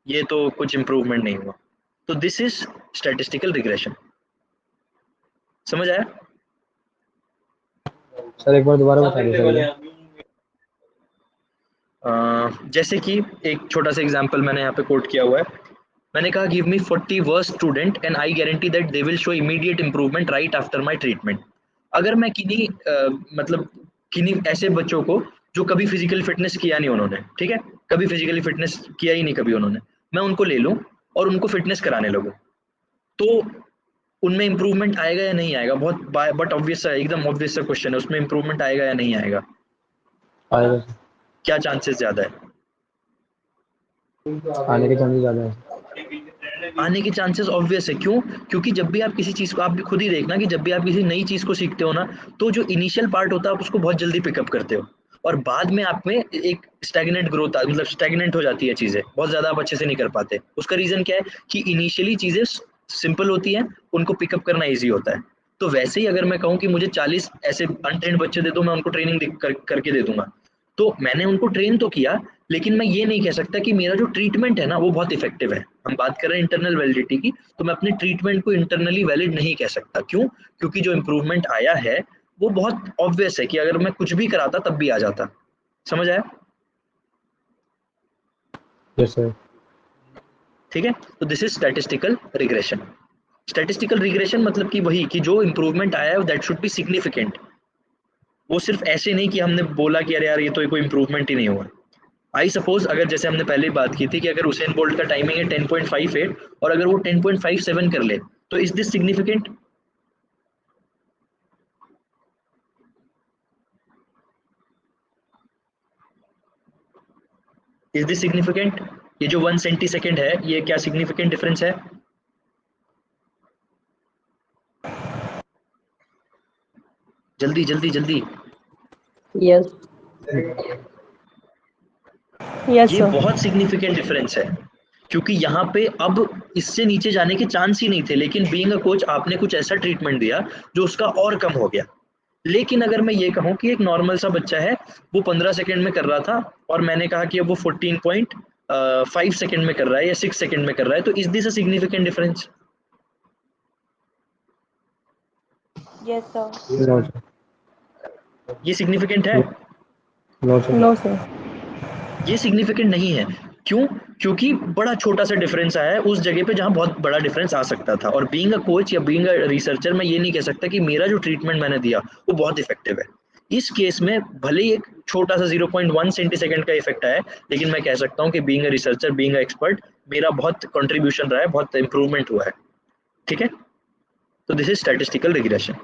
Speaker 1: ये तो कुछ इंप्रूवमेंट नहीं हुआ। तो दिस इज स्टैटिस्टिकल रिग्रेशन। समझ आया?
Speaker 5: सर एक बार दोबारा बता दीजिए सर ये।
Speaker 1: जैसे कि एक छोटा सा एग्जांपल मैंने यहाँ पे कोट किया हुआ है। मैंने कहा give me 40 worst student and I guarantee that they will show immediate improvement right after my treatment. अगर मैं किन्हीं मतलब किन्हीं ऐसे बच्चों को जो कभी फिजिकल फिटनेस किया नहीं उन्होंने, ठीक है, कभी फिजिकली फिटनेस किया ही नहीं कभी उन्होंने, मैं उनको ले लूँ और उनको फिटनेस कराने लगूँ, तो उनमें इंप्रूवमेंट आएगा या नहीं आएगा? बहुत बट ऑब्वियस है, एकदम ऑब्वियस सा क्वेश्चन है, उसमें इंप्रूवमेंट आएगा या नहीं आएगा?
Speaker 5: आएगा सर।
Speaker 1: क्या चांसेस ज्यादा है?
Speaker 5: आने के चांसेस ज़्यादा है।
Speaker 1: आने के चांसेस ऑब्वियस है। क्यों? क्योंकि जब भी आप किसी चीज़ को, आप भी खुद ही देखना कि जब भी आप किसी नई चीज़ को सीखते हो ना, तो जो इनिशियल पार्ट होता है आप उसको बहुत जल्दी पिकअप करते हो, और बाद में आप में एक स्टैग्नेंट ग्रोथ, मतलब स्टैग्नेंट हो जाती है चीज़ें, बहुत ज़्यादा आप अच्छे से नहीं कर पाते। उसका रीज़न क्या है कि इनिशियली चीज़ें सिंपल होती हैं, उनको पिकअप करना ईजी होता है। तो वैसे ही अगर मैं कहूँ कि मुझे 40 ऐसे अनट्रेन्ड बच्चे दे दो, मैं उनको ट्रेनिंग करके दे दूंगा, तो मैंने उनको ट्रेन तो किया, लेकिन मैं ये नहीं कह सकता कि मेरा जो ट्रीटमेंट है ना वो बहुत इफेक्टिव है। हम बात कर रहे हैं इंटरनल वैलिडिटी की, तो मैं अपने ट्रीटमेंट को इंटरनली वैलिड नहीं कह सकता। क्यों? क्योंकि जो इम्प्रूवमेंट आया है वो बहुत ऑब्वियस है कि अगर मैं कुछ भी कराता तब भी आ जाता। समझ आया?
Speaker 5: Yes sir.
Speaker 1: ठीक है, तो this is statistical regression. Statistical regression मतलब कि वही कि जो इम्प्रूवमेंट आया है दैट शुड बी सिग्निफिकेंट। वो सिर्फ ऐसे नहीं कि हमने बोला कि अरे यार ये तो कोई इम्प्रूवमेंट ही नहीं हुआ। आई सपोज अगर जैसे हमने पहले बात की थी कि अगर उसेन बोल्ट का टाइमिंग है 10.58 और अगर वो 10.57 कर ले तो is this significant? Is this significant? ये जो 1 सेंटी-सेकंड है ये क्या सिग्निफिकेंट डिफरेंस है? जल्दी जल्दी जल्दी।
Speaker 6: यस।
Speaker 4: यस
Speaker 1: ये
Speaker 4: सर।
Speaker 1: बहुत सिग्निफिकेंट डिफरेंस है क्योंकि यहाँ पे अब इससे नीचे जाने के चांस ही नहीं थे, लेकिन बीइंग अ कोच आपने कुछ ऐसा ट्रीटमेंट दिया जो उसका और कम हो गया। लेकिन अगर मैं ये कहूँ कि एक नॉर्मल सा बच्चा है वो 15 सेकंड में कर रहा था और मैंने कहा कि अब वो 14.5 सेकंड में कर रहा है या 6 सेकंड में कर रहा है, तो is this a significant difference?
Speaker 4: Yes sir.
Speaker 5: No sir.
Speaker 1: ये सिग्निफिकेंट है?
Speaker 5: No sir.
Speaker 4: No sir.
Speaker 1: ये सिग्निफिकेंट नहीं है। क्यों? क्योंकि बड़ा छोटा सा डिफरेंस आया है उस जगह पे जहां बहुत बड़ा डिफरेंस आ सकता था। और बीइंग अ कोच या बीइंग अ रिसर्चर मैं ये नहीं कह सकता कि मेरा जो ट्रीटमेंट मैंने दिया वो बहुत इफेक्टिव है। इस केस में भले ही एक छोटा सा 0.1 सेंटी-सेकंड का इफेक्ट आया है, लेकिन मैं कह सकता हूँ कि being a researcher, being a expert, मेरा बहुत कंट्रीब्यूशन रहा है, बहुत इंप्रूवमेंट हुआ है। ठीक है, तो दिस इज स्टैटिस्टिकल रिग्रेशन।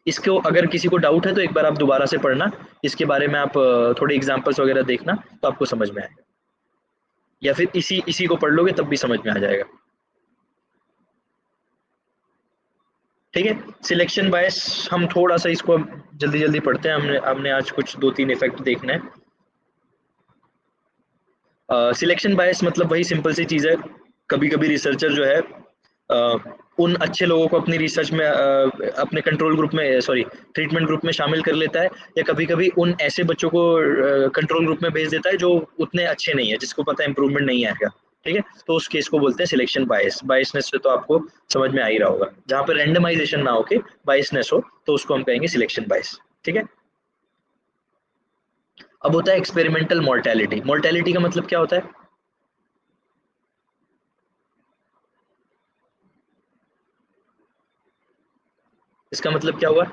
Speaker 1: इसको अगर किसी को डाउट है तो एक बार आप दोबारा से पढ़ना, इसके बारे में आप थोड़े एग्जांपल्स वगैरह देखना तो आपको समझ में आएगा, या फिर इसी इसी को पढ़ लोगे तब भी समझ में आ जाएगा। ठीक है, सिलेक्शन बायस हम थोड़ा सा इसको जल्दी जल्दी पढ़ते हैं। हमने हमने आज कुछ 2-3 इफेक्ट देखने हैं। सिलेक्शन बायस मतलब वही सिंपल सी चीज़ है, कभी कभी रिसर्चर जो है उन अच्छे लोगों को अपनी रिसर्च में अपने कंट्रोल ग्रुप में, सॉरी ट्रीटमेंट ग्रुप में शामिल कर लेता है, या कभी कभी उन ऐसे बच्चों को कंट्रोल ग्रुप में भेज देता है जो उतने अच्छे नहीं है, जिसको पता है इंप्रूवमेंट नहीं आएगा। ठीक है, तो उस केस को बोलते हैं सिलेक्शन बायस। बायसनेस से तो आपको समझ में आ ही रहा होगा, जहाँ पे रैंडमाइजेशन ना होके बायसनेस हो तो उसको हम कहेंगे सिलेक्शन बायस। ठीक है, अब होता है एक्सपेरिमेंटल मोर्टेलिटी। मोर्टेलिटी का मतलब क्या होता है? इसका मतलब क्या हुआ?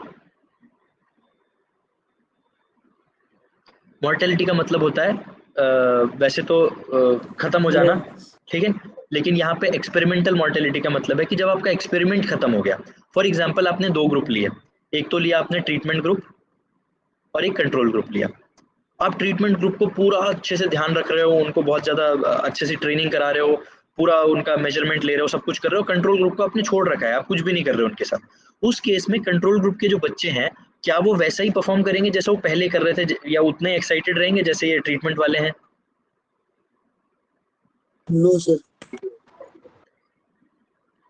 Speaker 1: मोर्टेलिटी का मतलब होता है वैसे तो खत्म हो जाना, ठीक है, लेकिन यहाँ पे एक्सपेरिमेंटल मोर्टेलिटी का मतलब है कि जब आपका एक्सपेरिमेंट खत्म हो गया। फॉर एग्जांपल आपने दो ग्रुप लिए, एक तो लिया आपने ट्रीटमेंट ग्रुप और एक कंट्रोल ग्रुप लिया। आप ट्रीटमेंट ग्रुप को पूरा अच्छे से ध्यान रख रहे हो, उनको बहुत ज़्यादा अच्छे से ट्रेनिंग करा रहे हो, पूरा उनका मेजरमेंट ले रहे हो, सब कुछ कर रहे हो। कंट्रोल ग्रुप को आपने छोड़ रखा है, आप कुछ भी नहीं कर रहे हो उनके साथ। उस केस में कंट्रोल ग्रुप के जो बच्चे हैं, क्या वो वैसा ही परफॉर्म करेंगे जैसा वो पहले कर रहे थे, या उतने एक्साइटेड रहेंगे जैसे ये ट्रीटमेंट वाले हैं?
Speaker 2: No sir.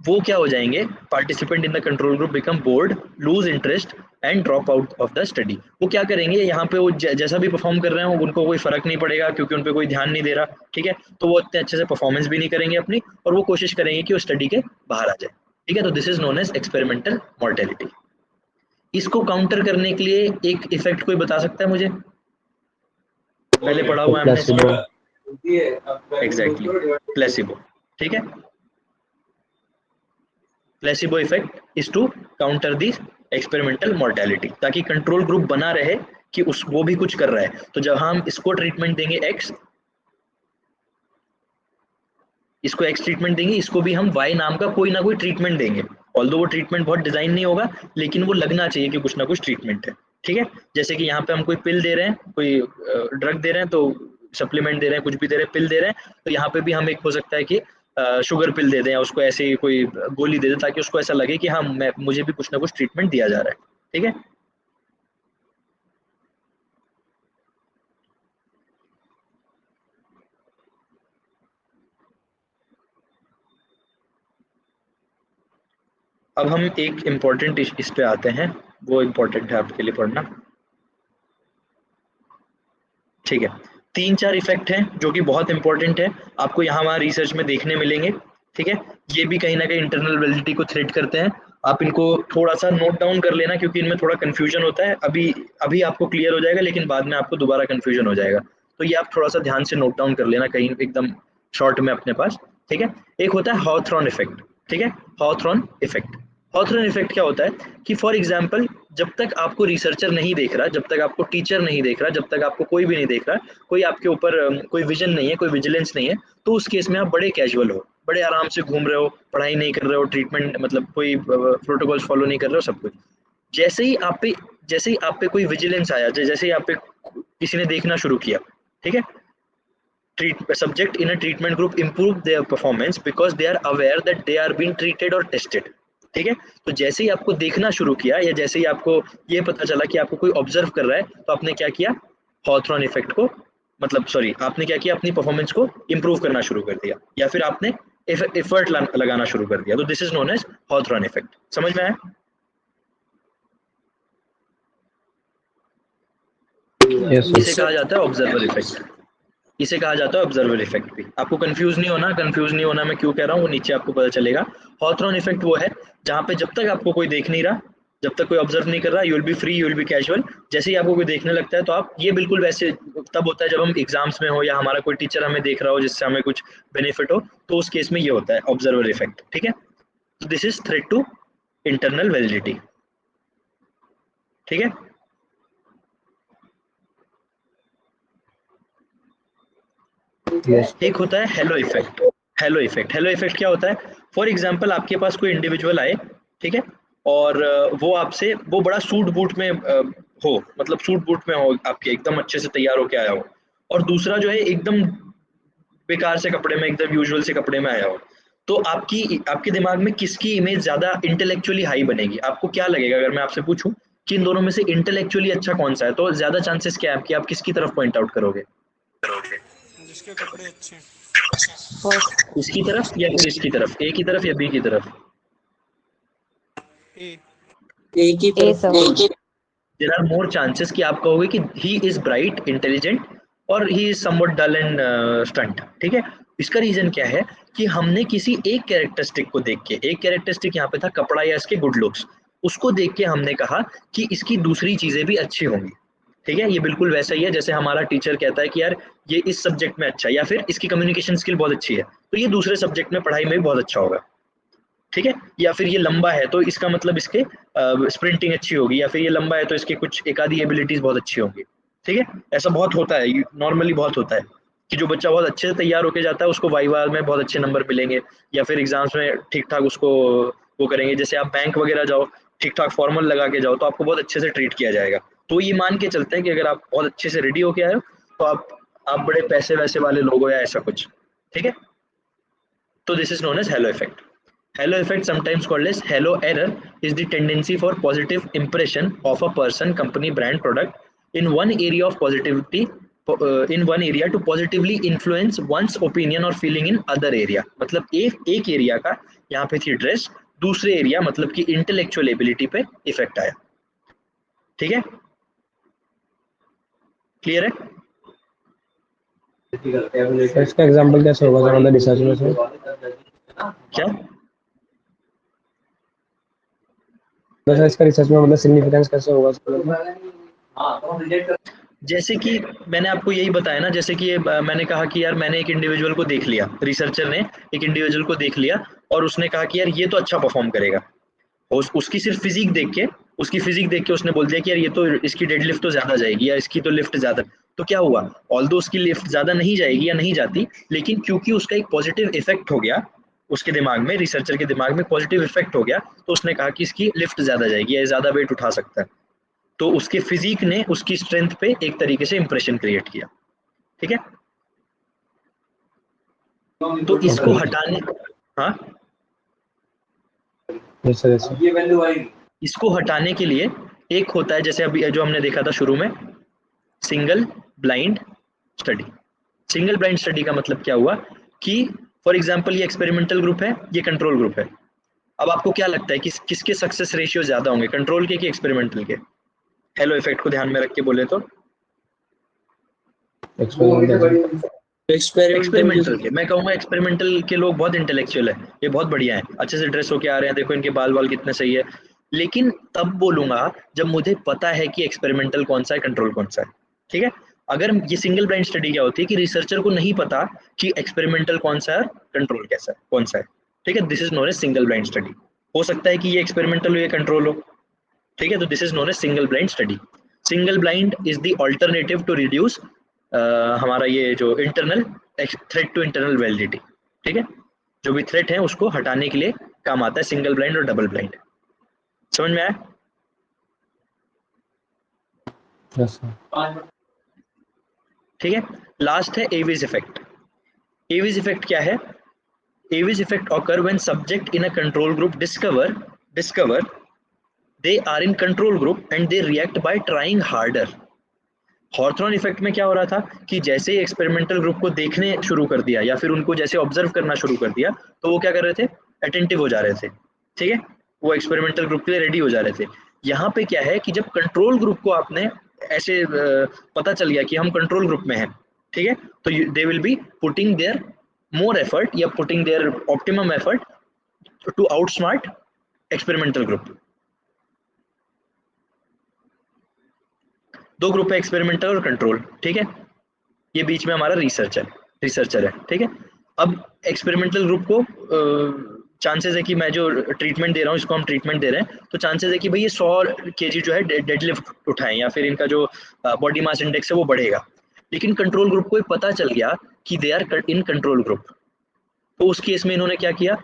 Speaker 1: वो क्या हो जाएंगे? Participant in the control group become bored, lose interest and drop out of the study. वो क्या करेंगे, यहाँ पे वो जैसा भी परफॉर्म कर रहे हो उनको कोई फर्क नहीं पड़ेगा क्योंकि उन पे कोई ध्यान नहीं दे रहा। ठीक है, तो वो इतने अच्छे से परफॉर्मेंस भी नहीं करेंगे अपनी, और वो कोशिश करेंगे कि वो स्टडी के बाहर आ जाए। ठीक है, तो this is known as experimental mortality. इसको काउंटर करने के लिए एक इफेक्ट कोई बता सकता है मुझे? पहले पढ़ा हुआ है हमने
Speaker 5: प्लेसिबो।
Speaker 1: इसको। Exactly, placebo. ठीक है, placebo effect is to counter the experimental mortality, ताकि कंट्रोल ग्रुप बना रहे कि उस वो भी कुछ कर रहा है। तो जब हम इसको ट्रीटमेंट देंगे एक्स, इसको एक्स ट्रीटमेंट देंगे, इसको भी हम वाई नाम का कोई ना कोई ट्रीटमेंट देंगे। ऑल्दो वो ट्रीटमेंट बहुत डिजाइन नहीं होगा, लेकिन वो लगना चाहिए कि कुछ ना कुछ ट्रीटमेंट है। ठीक है, जैसे कि यहाँ पे हम कोई पिल दे रहे हैं, कोई ड्रग दे रहे हैं, तो सप्लीमेंट दे रहे हैं, कुछ भी दे रहे हैं, पिल दे रहे हैं, तो यहाँ पे भी हम एक हो सकता है कि शुगर पिल दे दें या उसको ऐसे ही कोई गोली दे दें ताकि उसको ऐसा लगे कि हाँ मुझे भी कुछ ना कुछ ट्रीटमेंट दिया जा रहा है। ठीक है, अब हम एक इम्पोर्टेंट इस पे आते हैं, वो इम्पोर्टेंट है आपके लिए पढ़ना। ठीक है, 3-4 इफेक्ट हैं जो कि बहुत इंपॉर्टेंट है, आपको यहाँ वहाँ रिसर्च में देखने मिलेंगे। ठीक है, ये भी कहीं ना कहीं इंटरनल वैलिडिटी को थ्रेट करते हैं। आप इनको थोड़ा सा नोट डाउन कर लेना क्योंकि इनमें थोड़ा कंफ्यूजन होता है। अभी अभी आपको क्लियर हो जाएगा लेकिन बाद में आपको दोबारा कंफ्यूजन हो जाएगा, तो ये आप थोड़ा सा ध्यान से नोट डाउन कर लेना कहीं एकदम शॉर्ट में अपने पास। ठीक है, एक होता है हॉथरॉन इफेक्ट। ठीक है, हॉथरॉन इफेक्ट, हॉथरॉन इफेक्ट क्या होता है कि फॉर एग्जाम्पल जब तक आपको रिसर्चर नहीं देख रहा, जब तक आपको टीचर नहीं देख रहा, जब तक आपको कोई भी नहीं देख रहा, कोई आपके ऊपर कोई विजन नहीं है, कोई विजिलेंस नहीं है, तो उस केस में आप बड़े कैजुअल हो, बड़े आराम से घूम रहे हो, पढ़ाई नहीं कर रहे हो, ट्रीटमेंट मतलब कोई प्रोटोकॉल्स फॉलो नहीं कर रहे हो, सब कुछ। जैसे ही आप पे कोई विजिलेंस आया, जैसे ही आप पे किसी ने देखना शुरू किया, ठीक है, subject in a treatment group improve their performance because they are aware that they are being treated or tested। ठीक है, तो जैसे ही आपको देखना शुरू किया या जैसे ही आपको ये पता चला कि आपको कोई ऑब्जर्व कर रहा है, तो आपने क्या किया, हॉथरॉन इफेक्ट को मतलब सॉरी आपने क्या किया, अपनी परफॉर्मेंस को इंप्रूव करना शुरू कर दिया या फिर आपने एफर्ट लगाना शुरू कर दिया। तो this is known as Hawthorne effect. समझ में आया? इसे कहा जाता है ऑब्जर्वर इफेक्ट, इसे कहा जाता है ऑब्जर्वर इफेक्ट भी। आपको कंफ्यूज नहीं होना, मैं क्यों कह रहा हूँ वो नीचे आपको पता चलेगा। हॉथरॉन इफेक्ट वो है जहाँ पे जब तक आपको कोई देख नहीं रहा, जब तक कोई ऑब्जर्व नहीं कर रहा, you will be free, you will be casual. जैसे ही आपको कोई देखने लगता है तो आप, ये बिल्कुल वैसे तब होता है जब हम एग्जाम्स में हो या हमारा कोई टीचर हमें देख रहा हो जिससे हमें कुछ बेनिफिट हो, तो उस केस में ये होता है ऑब्जर्वर इफेक्ट। ठीक है, तो this is threat to internal validity. ठीक है, एक होता है हेलो इफेक्ट। हेलो इफेक्ट क्या होता है, फॉर एग्जांपल आपके पास कोई इंडिविजुअल आए, ठीक है, और वो आपसे वो बड़ा सूट बूट में हो, मतलब सूट बूट में हो, आपके एकदम अच्छे से तैयार होके आया हो, और दूसरा जो है एकदम बेकार से कपड़े में, एकदम यूजुअल से कपड़े में आया हो, तो आपके दिमाग में किसकी इमेज ज्यादा इंटेलेक्चुअली हाई बनेगी? आपको क्या लगेगा अगर मैं आपसे पूछूं कि इन दोनों में से इंटेलेक्चुअली अच्छा कौन सा है, तो ज्यादा चांसेस क्या है कि आप किसकी तरफ पॉइंट आउट करोगे?
Speaker 8: जिसके कपड़े अच्छे हैं।
Speaker 1: इसकी तरफ या फिर इसकी तरफ, ए की तरफ या बी की तरफ?
Speaker 2: एक ही तरफ।
Speaker 1: देयर आर मोर चांसेस कि आप कहोगे कि ही इज ब्राइट, इंटेलिजेंट, और he is somewhat dull and stunt. ठीक है, इसका रीजन क्या है कि हमने किसी एक कैरेक्टरिस्टिक को देख के, एक कैरेक्टरिस्टिक यहाँ पे था कपड़ा या इसके गुड लुक्स, उसको देख के हमने कहा कि इसकी दूसरी चीजें भी अच्छी होंगी। ठीक है, ये बिल्कुल वैसा ही है जैसे हमारा टीचर कहता है कि यार ये इस सब्जेक्ट में अच्छा है, या फिर इसकी कम्युनिकेशन स्किल बहुत अच्छी है, तो ये दूसरे सब्जेक्ट में पढ़ाई में भी बहुत अच्छा होगा। ठीक है, या फिर ये लंबा है तो इसका मतलब इसके स्प्रिंटिंग अच्छी होगी, या फिर ये लंबा है तो इसके कुछ एक आधी एबिलिटीज बहुत अच्छी होंगी। ठीक है, ऐसा बहुत होता है, नॉर्मली बहुत होता है कि जो बच्चा बहुत अच्छे से तैयार होकर जाता है उसको वाइवा में बहुत अच्छे नंबर मिलेंगे, या फिर एग्जाम्स में ठीक ठाक उसको वो करेंगे। जैसे आप बैंक वगैरह जाओ, ठीक ठाक फॉर्मल लगा के जाओ तो आपको बहुत अच्छे से ट्रीट किया जाएगा। तो ये मान के चलते हैं कि अगर आप बहुत अच्छे से रेडी होके आए हो तो आप बड़े पैसे वैसे वाले लोग हो या ऐसा कुछ। ठीक है, तो this is known as halo effect. Halo effect, sometimes called as halo error, is the tendency for positive impression of a person, company, brand, product in one area of positivity, in one area to positively influence one's opinion or feeling in other area। मतलब एक एरिया का यहाँ पे थी ड्रेस, दूसरे एरिया मतलब कि इंटेलेक्चुअल एबिलिटी पे इफेक्ट आया। ठीक है, क्लियर है?
Speaker 5: इसका एग्जांपल कैसे होगा सर, मतलब रिसर्च में से
Speaker 1: क्या
Speaker 5: सर, इसका रिसर्च में मतलब सिग्निफिकेंस कैसे होगा?
Speaker 1: जैसे कि मैंने आपको यही बताया ना, जैसे कि मैंने कहा कि यार मैंने एक इंडिविजुअल को देख लिया, रिसर्चर ने एक इंडिविजुअल को देख लिया और उसने कहा कि यार ये तो अच्छा परफॉर्म करेगा, उसकी सिर्फ फिजिक देख के, उसने बोल दिया कि यार ये तो इसकी डेडलिफ्ट तो ज्यादा जाएगी या इसकी तो लिफ्ट ज्यादा। तो क्या हुआ, ऑल्दो उसकी लिफ्ट ज्यादा नहीं जाएगी या नहीं जाती, लेकिन क्योंकि उसका एक पॉजिटिव इफेक्ट हो गया उसके दिमाग में, रिसर्चर के दिमाग में पॉजिटिव इफेक्ट हो गया, तो उसने कहा कि इसकी लिफ्ट ज्यादा जाएगी या ज्यादा वेट उठा सकता है। तो उसके फिजिक ने उसकी स्ट्रेंथ पे एक तरीके से इंप्रेशन क्रिएट किया। ठीक है, तो इसको हटाने, हाँ इसको हटाने के लिए एक होता है, जैसे अभी जो हमने देखा था शुरू में, single blind study. Single blind study का मतलब क्या हुआ कि फॉर एग्जांपल ये एक्सपेरिमेंटल ग्रुप है, ये कंट्रोल ग्रुप है। अब आपको क्या लगता है कि किसके सक्सेस रेशियो ज्यादा होंगे, कंट्रोल के कि एक्सपेरिमेंटल के? हेलो इफेक्ट को ध्यान में रख के बोले तो एक्सपेरिमेंटल के, मैं कहूँगा एक्सपेरिमेंटल के लोग बहुत इंटेलेक्चुअल है, ये बहुत बढ़िया है, अच्छे से ड्रेस होके आ रहे हैं, देखो इनके बाल वाल कितने सही है। लेकिन तब बोलूंगा जब मुझे पता है कि एक्सपेरिमेंटल कौन सा है, कंट्रोल कौन सा है। ठीक है, अगर ये सिंगल ब्लाइंड स्टडी क्या होती है कि रिसर्चर को नहीं पता कि एक्सपेरिमेंटल कौन सा है, कंट्रोल कैसा है, कौन सा है। ठीक है, this is known as single blind study. हो सकता है कि ये एक्सपेरिमेंटल हो, ये कंट्रोल हो। ठीक है, तो this is known as single blind study. Single blind is the alternative to reduce हमारा ये जो internal threat to internal validity. ठीक है, जो भी थ्रेट है उसको हटाने के लिए काम आता है सिंगल ब्लाइंड और डबल ब्लाइंड। समझ में आया?
Speaker 5: यस
Speaker 1: ठीक है, लास्ट है एविस इफेक्ट। एविस इफेक्ट क्या है? Aves effect occur when subject in a control group discover they are in control group and they react by trying harder। Hawthorne effect में क्या हो रहा था कि जैसे ही एक्सपेरिमेंटल ग्रुप को देखने शुरू कर दिया या फिर उनको जैसे ऑब्जर्व करना शुरू कर दिया, तो वो क्या कर रहे थे? अटेंटिव हो जा रहे थे। ठीक है, वो एक्सपेरिमेंटल ग्रुप के लिए रेडी हो जा रहे थे। यहाँ पे क्या है कि जब कंट्रोल ग्रुप को आपने ऐसे पता चल गया कि हम कंट्रोल ग्रुप में हैं, ठीक है, तो they will be putting their more effort या putting their optimum effort to outsmart experimental group. दो ग्रुप है, एक्सपेरिमेंटल और कंट्रोल। ठीक है, ये बीच में हमारा रिसर्चर है। ठीक है, अब एक्सपेरिमेंटल ग्रुप को चांसेस है कि मैं जो ट्रीटमेंट दे रहा हूँ, इसको हम ट्रीटमेंट दे रहे हैं, तो चांसेस है कि भाई ये 100 kg जो है डेडलिफ्ट उठाएं या फिर इनका जो बॉडी मास इंडेक्स है वो बढ़ेगा। लेकिन कंट्रोल ग्रुप को पता चल गया कि they are in control group, तो उस केस में इन्होंने क्या किया?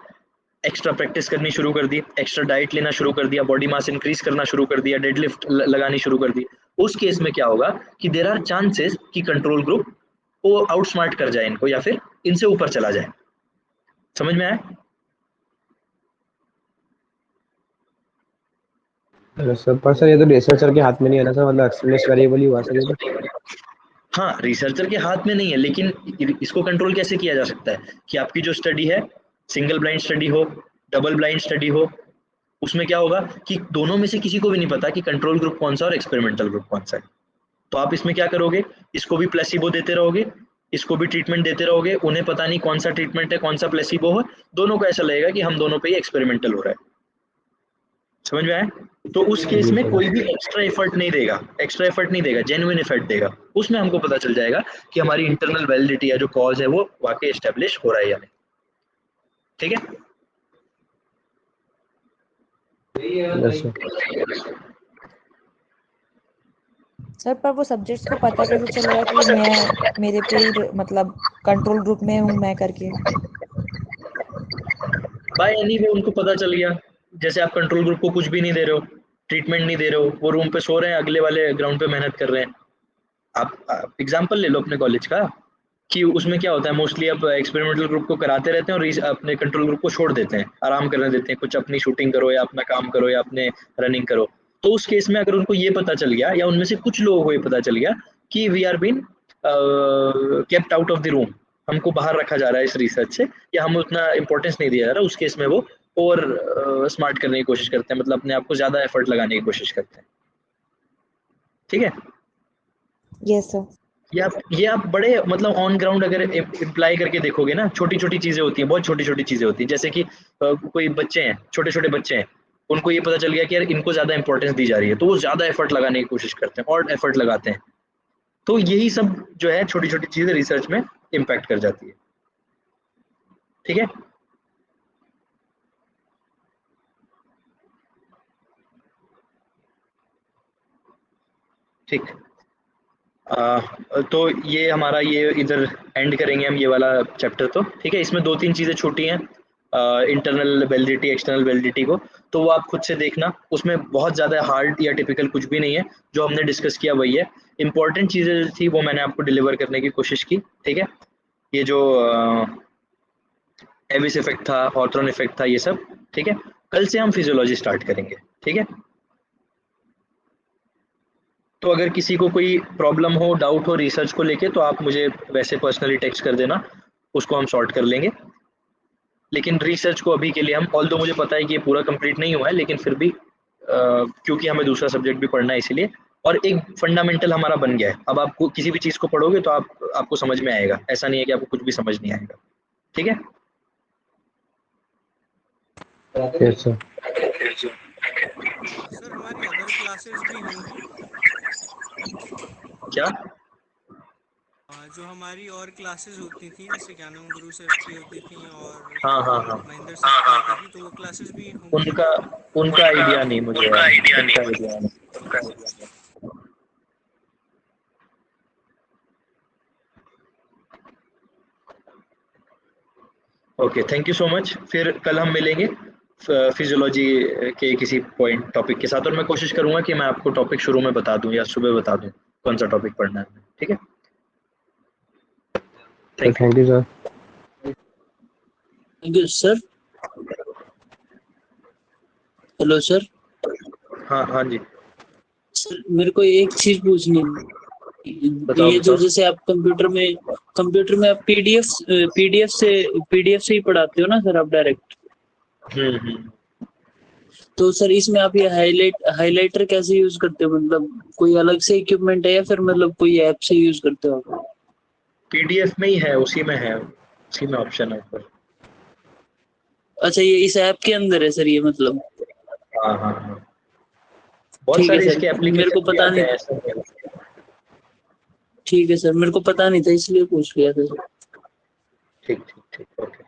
Speaker 1: एक्स्ट्रा प्रैक्टिस करनी शुरू कर दी, एक्स्ट्रा डाइट लेना शुरू कर दिया, बॉडी मास इंक्रीज करना शुरू कर दिया, डेडलिफ्ट लगानी शुरू कर दी। उस केस में क्या होगा कि देयर आर चांसेस कि कंट्रोल ग्रुप वो आउटस्मार्ट कर जाए इनको या फिर इनसे ऊपर चला जाए। समझ में आया?
Speaker 5: सर पर सर ये तो रिसर्चर के हाथ में नहीं है ना सर, मतलब एक्सप्लेनेशन वेरिएबल ही हुआ सर ये तो।
Speaker 1: हाँ, रिसर्चर के हाथ में नहीं है, लेकिन इसको कंट्रोल कैसे किया जा सकता है कि आपकी जो स्टडी है, सिंगल ब्लाइंड स्टडी हो, डबल ब्लाइंड स्टडी हो, उसमें क्या होगा कि दोनों में से किसी को भी नहीं पता कि कंट्रोल ग्रुप कौन सा और एक्सपेरिमेंटल ग्रुप कौन सा है। तो आप इसमें क्या करोगे? इसको भी प्लेसिबो देते रहोगे, इसको भी ट्रीटमेंट देते रहोगे, उन्हें पता नहीं कौन सा ट्रीटमेंट है, कौन सा प्लेसिबो है, दोनों को ऐसा लगेगा कि हम दोनों पे ही एक्सपेरिमेंटल हो रहा है। समझ में आया? तो उस केस में कोई भी एक्स्ट्रा एफर्ट नहीं देगा, जेन्युइन एफर्ट देगा। उसमें हमको पता चल जाएगा कि हमारी इंटरनल वैलिडिटी या जो कॉज है वो वाकई एस्टेब्लिश हो रहा है या नहीं। ठीक है,
Speaker 3: सर पर वो सब्जेक्ट्स को पता कैसे चलेगा कि मैं मेरे पे ही मतलब कंट्रोल ग्रुप में हूँ मैं करके?
Speaker 1: बाय एनी वे उनको पता चल गया। जैसे आप कंट्रोल ग्रुप को कुछ भी नहीं दे रहे हो, ट्रीटमेंट नहीं दे रहे हो, वो रूम पे सो रहे हैं, अगले वाले ग्राउंड पे मेहनत कर रहे हैं। आप एग्जांपल ले लो अपने कॉलेज का कि उसमें क्या होता है, मोस्टली आप एक्सपेरिमेंटल ग्रुप को कराते रहते हैं और अपने कंट्रोल ग्रुप को छोड़ देते हैं, आराम करने देते हैं, कुछ अपनी शूटिंग करो या अपना काम करो या अपने रनिंग करो। तो उस केस में अगर उनको ये पता चल गया या उनमें से कुछ लोगों को ये पता चल गया कि we are been kept out of the room, हमको बाहर रखा जा रहा है इस रिसर्च से, या हम उतना इंपॉर्टेंस नहीं दिया जा रहा, उस केस में वो और स्मार्ट करने की कोशिश करते हैं, मतलब अपने आप को ज्यादा एफर्ट लगाने की कोशिश करते हैं। ठीक है,
Speaker 3: यस सर।
Speaker 1: ये आप बड़े मतलब ऑन ग्राउंड अगर अप्लाई करके देखोगे ना, छोटी छोटी चीजें होती हैं, बहुत छोटी छोटी चीजें होती हैं। जैसे कि कोई बच्चे हैं, छोटे छोटे बच्चे हैं, उनको ये पता चल गया कि यार इनको ज्यादा इंपॉर्टेंस दी जा रही है, तो वो ज्यादा एफर्ट लगाने की कोशिश करते हैं और एफर्ट लगाते हैं। तो यही सब जो है छोटी छोटी चीजें रिसर्च में इम्पैक्ट कर जाती है। ठीक है, ठीक। तो ये हमारा ये इधर एंड करेंगे हम ये वाला चैप्टर। तो ठीक है, इसमें 2-3 चीज़ें छोटी हैं, इंटरनल वैलिडिटी, एक्सटर्नल वैलिडिटी को, तो वो आप खुद से देखना। उसमें बहुत ज़्यादा हार्ड या टिपिकल कुछ भी नहीं है, जो हमने डिस्कस किया वही है। इंपॉर्टेंट चीज़ें थी वो मैंने आपको डिलीवर करने की कोशिश की। ठीक है, ये जो एविस इफेक्ट था, हॉर्थरॉन इफेक्ट था, ये सब। ठीक है, कल से हम फिजियोलॉजी स्टार्ट करेंगे। ठीक है, तो अगर किसी को कोई प्रॉब्लम हो, डाउट हो रिसर्च को लेके, तो आप मुझे वैसे पर्सनली टेक्स्ट कर देना, उसको हम सॉर्ट कर लेंगे। लेकिन रिसर्च को अभी के लिए हम, ऑल्दो मुझे पता है कि ये पूरा कंप्लीट नहीं हुआ है, लेकिन फिर भी क्योंकि हमें दूसरा सब्जेक्ट भी पढ़ना है, इसीलिए और एक फंडामेंटल हमारा बन गया है। अब आपको किसी भी चीज को पढ़ोगे तो आपको समझ में आएगा, ऐसा नहीं है कि आपको कुछ भी समझ नहीं आएगा। ठीक है।
Speaker 5: Yes sir.
Speaker 8: सर हमारी अदर क्लासेस भी होंगी
Speaker 1: क्या?
Speaker 8: जो हमारी और क्लासेस होती थी, जैसे ज्ञानम गुरु सर की होती थी और
Speaker 1: हाँ हाँ हाँ,
Speaker 8: महेंद्र सर की होती थी, तो वो क्लासेस भी होंगी।
Speaker 1: उनका उनका आइडिया नहीं मुझे, उनका आइडिया नहीं। Okay, thank you so much. फिर कल हम मिलेंगे फिजियोलॉजी के किसी पॉइंट टॉपिक के साथ, और मैं कोशिश करूंगा कि मैं आपको टॉपिक शुरू में बता दूं या सुबह बता दूं कौन सा टॉपिक पढ़ना है। ठीक है, thank you.
Speaker 5: Thank you sir.
Speaker 2: Thank you sir. Hello sir.
Speaker 1: हाँ हाँ जी,
Speaker 2: सर मेरे को एक चीज पूछनी है।
Speaker 1: बताओ
Speaker 2: ये जो
Speaker 1: बताओ।
Speaker 2: जैसे आप कंप्यूटर में आप पीडीएफ से ही पढ़ाते हो ना सर, आप डायरेक्ट?
Speaker 1: हम्म।
Speaker 2: तो सर इसमें आप ये हाइलाइटर कैसे यूज करते हो? मतलब कोई अलग से इक्विपमेंट है या फिर मतलब कोई ऐप से यूज करते हो आप?
Speaker 1: पीडीएफ में ही है, उसी में है, उसी में ऑप्शन है ऊपर।
Speaker 2: अच्छा, ये इस ऐप के अंदर है सर ये, मतलब?
Speaker 1: हाँ हाँ हाँ, बहुत
Speaker 2: ठीक है
Speaker 1: सारे
Speaker 2: सर,
Speaker 1: इसके
Speaker 2: मेरे को
Speaker 1: एप्लीकेशन भी
Speaker 2: पता
Speaker 1: आते
Speaker 2: नहीं।
Speaker 1: हैं ऐसा नहीं है।
Speaker 2: ठीक है सर, मेरे को पता नहीं था इसलिए पूछ लिया था सर।
Speaker 1: ठीक ठीक ठीक, ओके।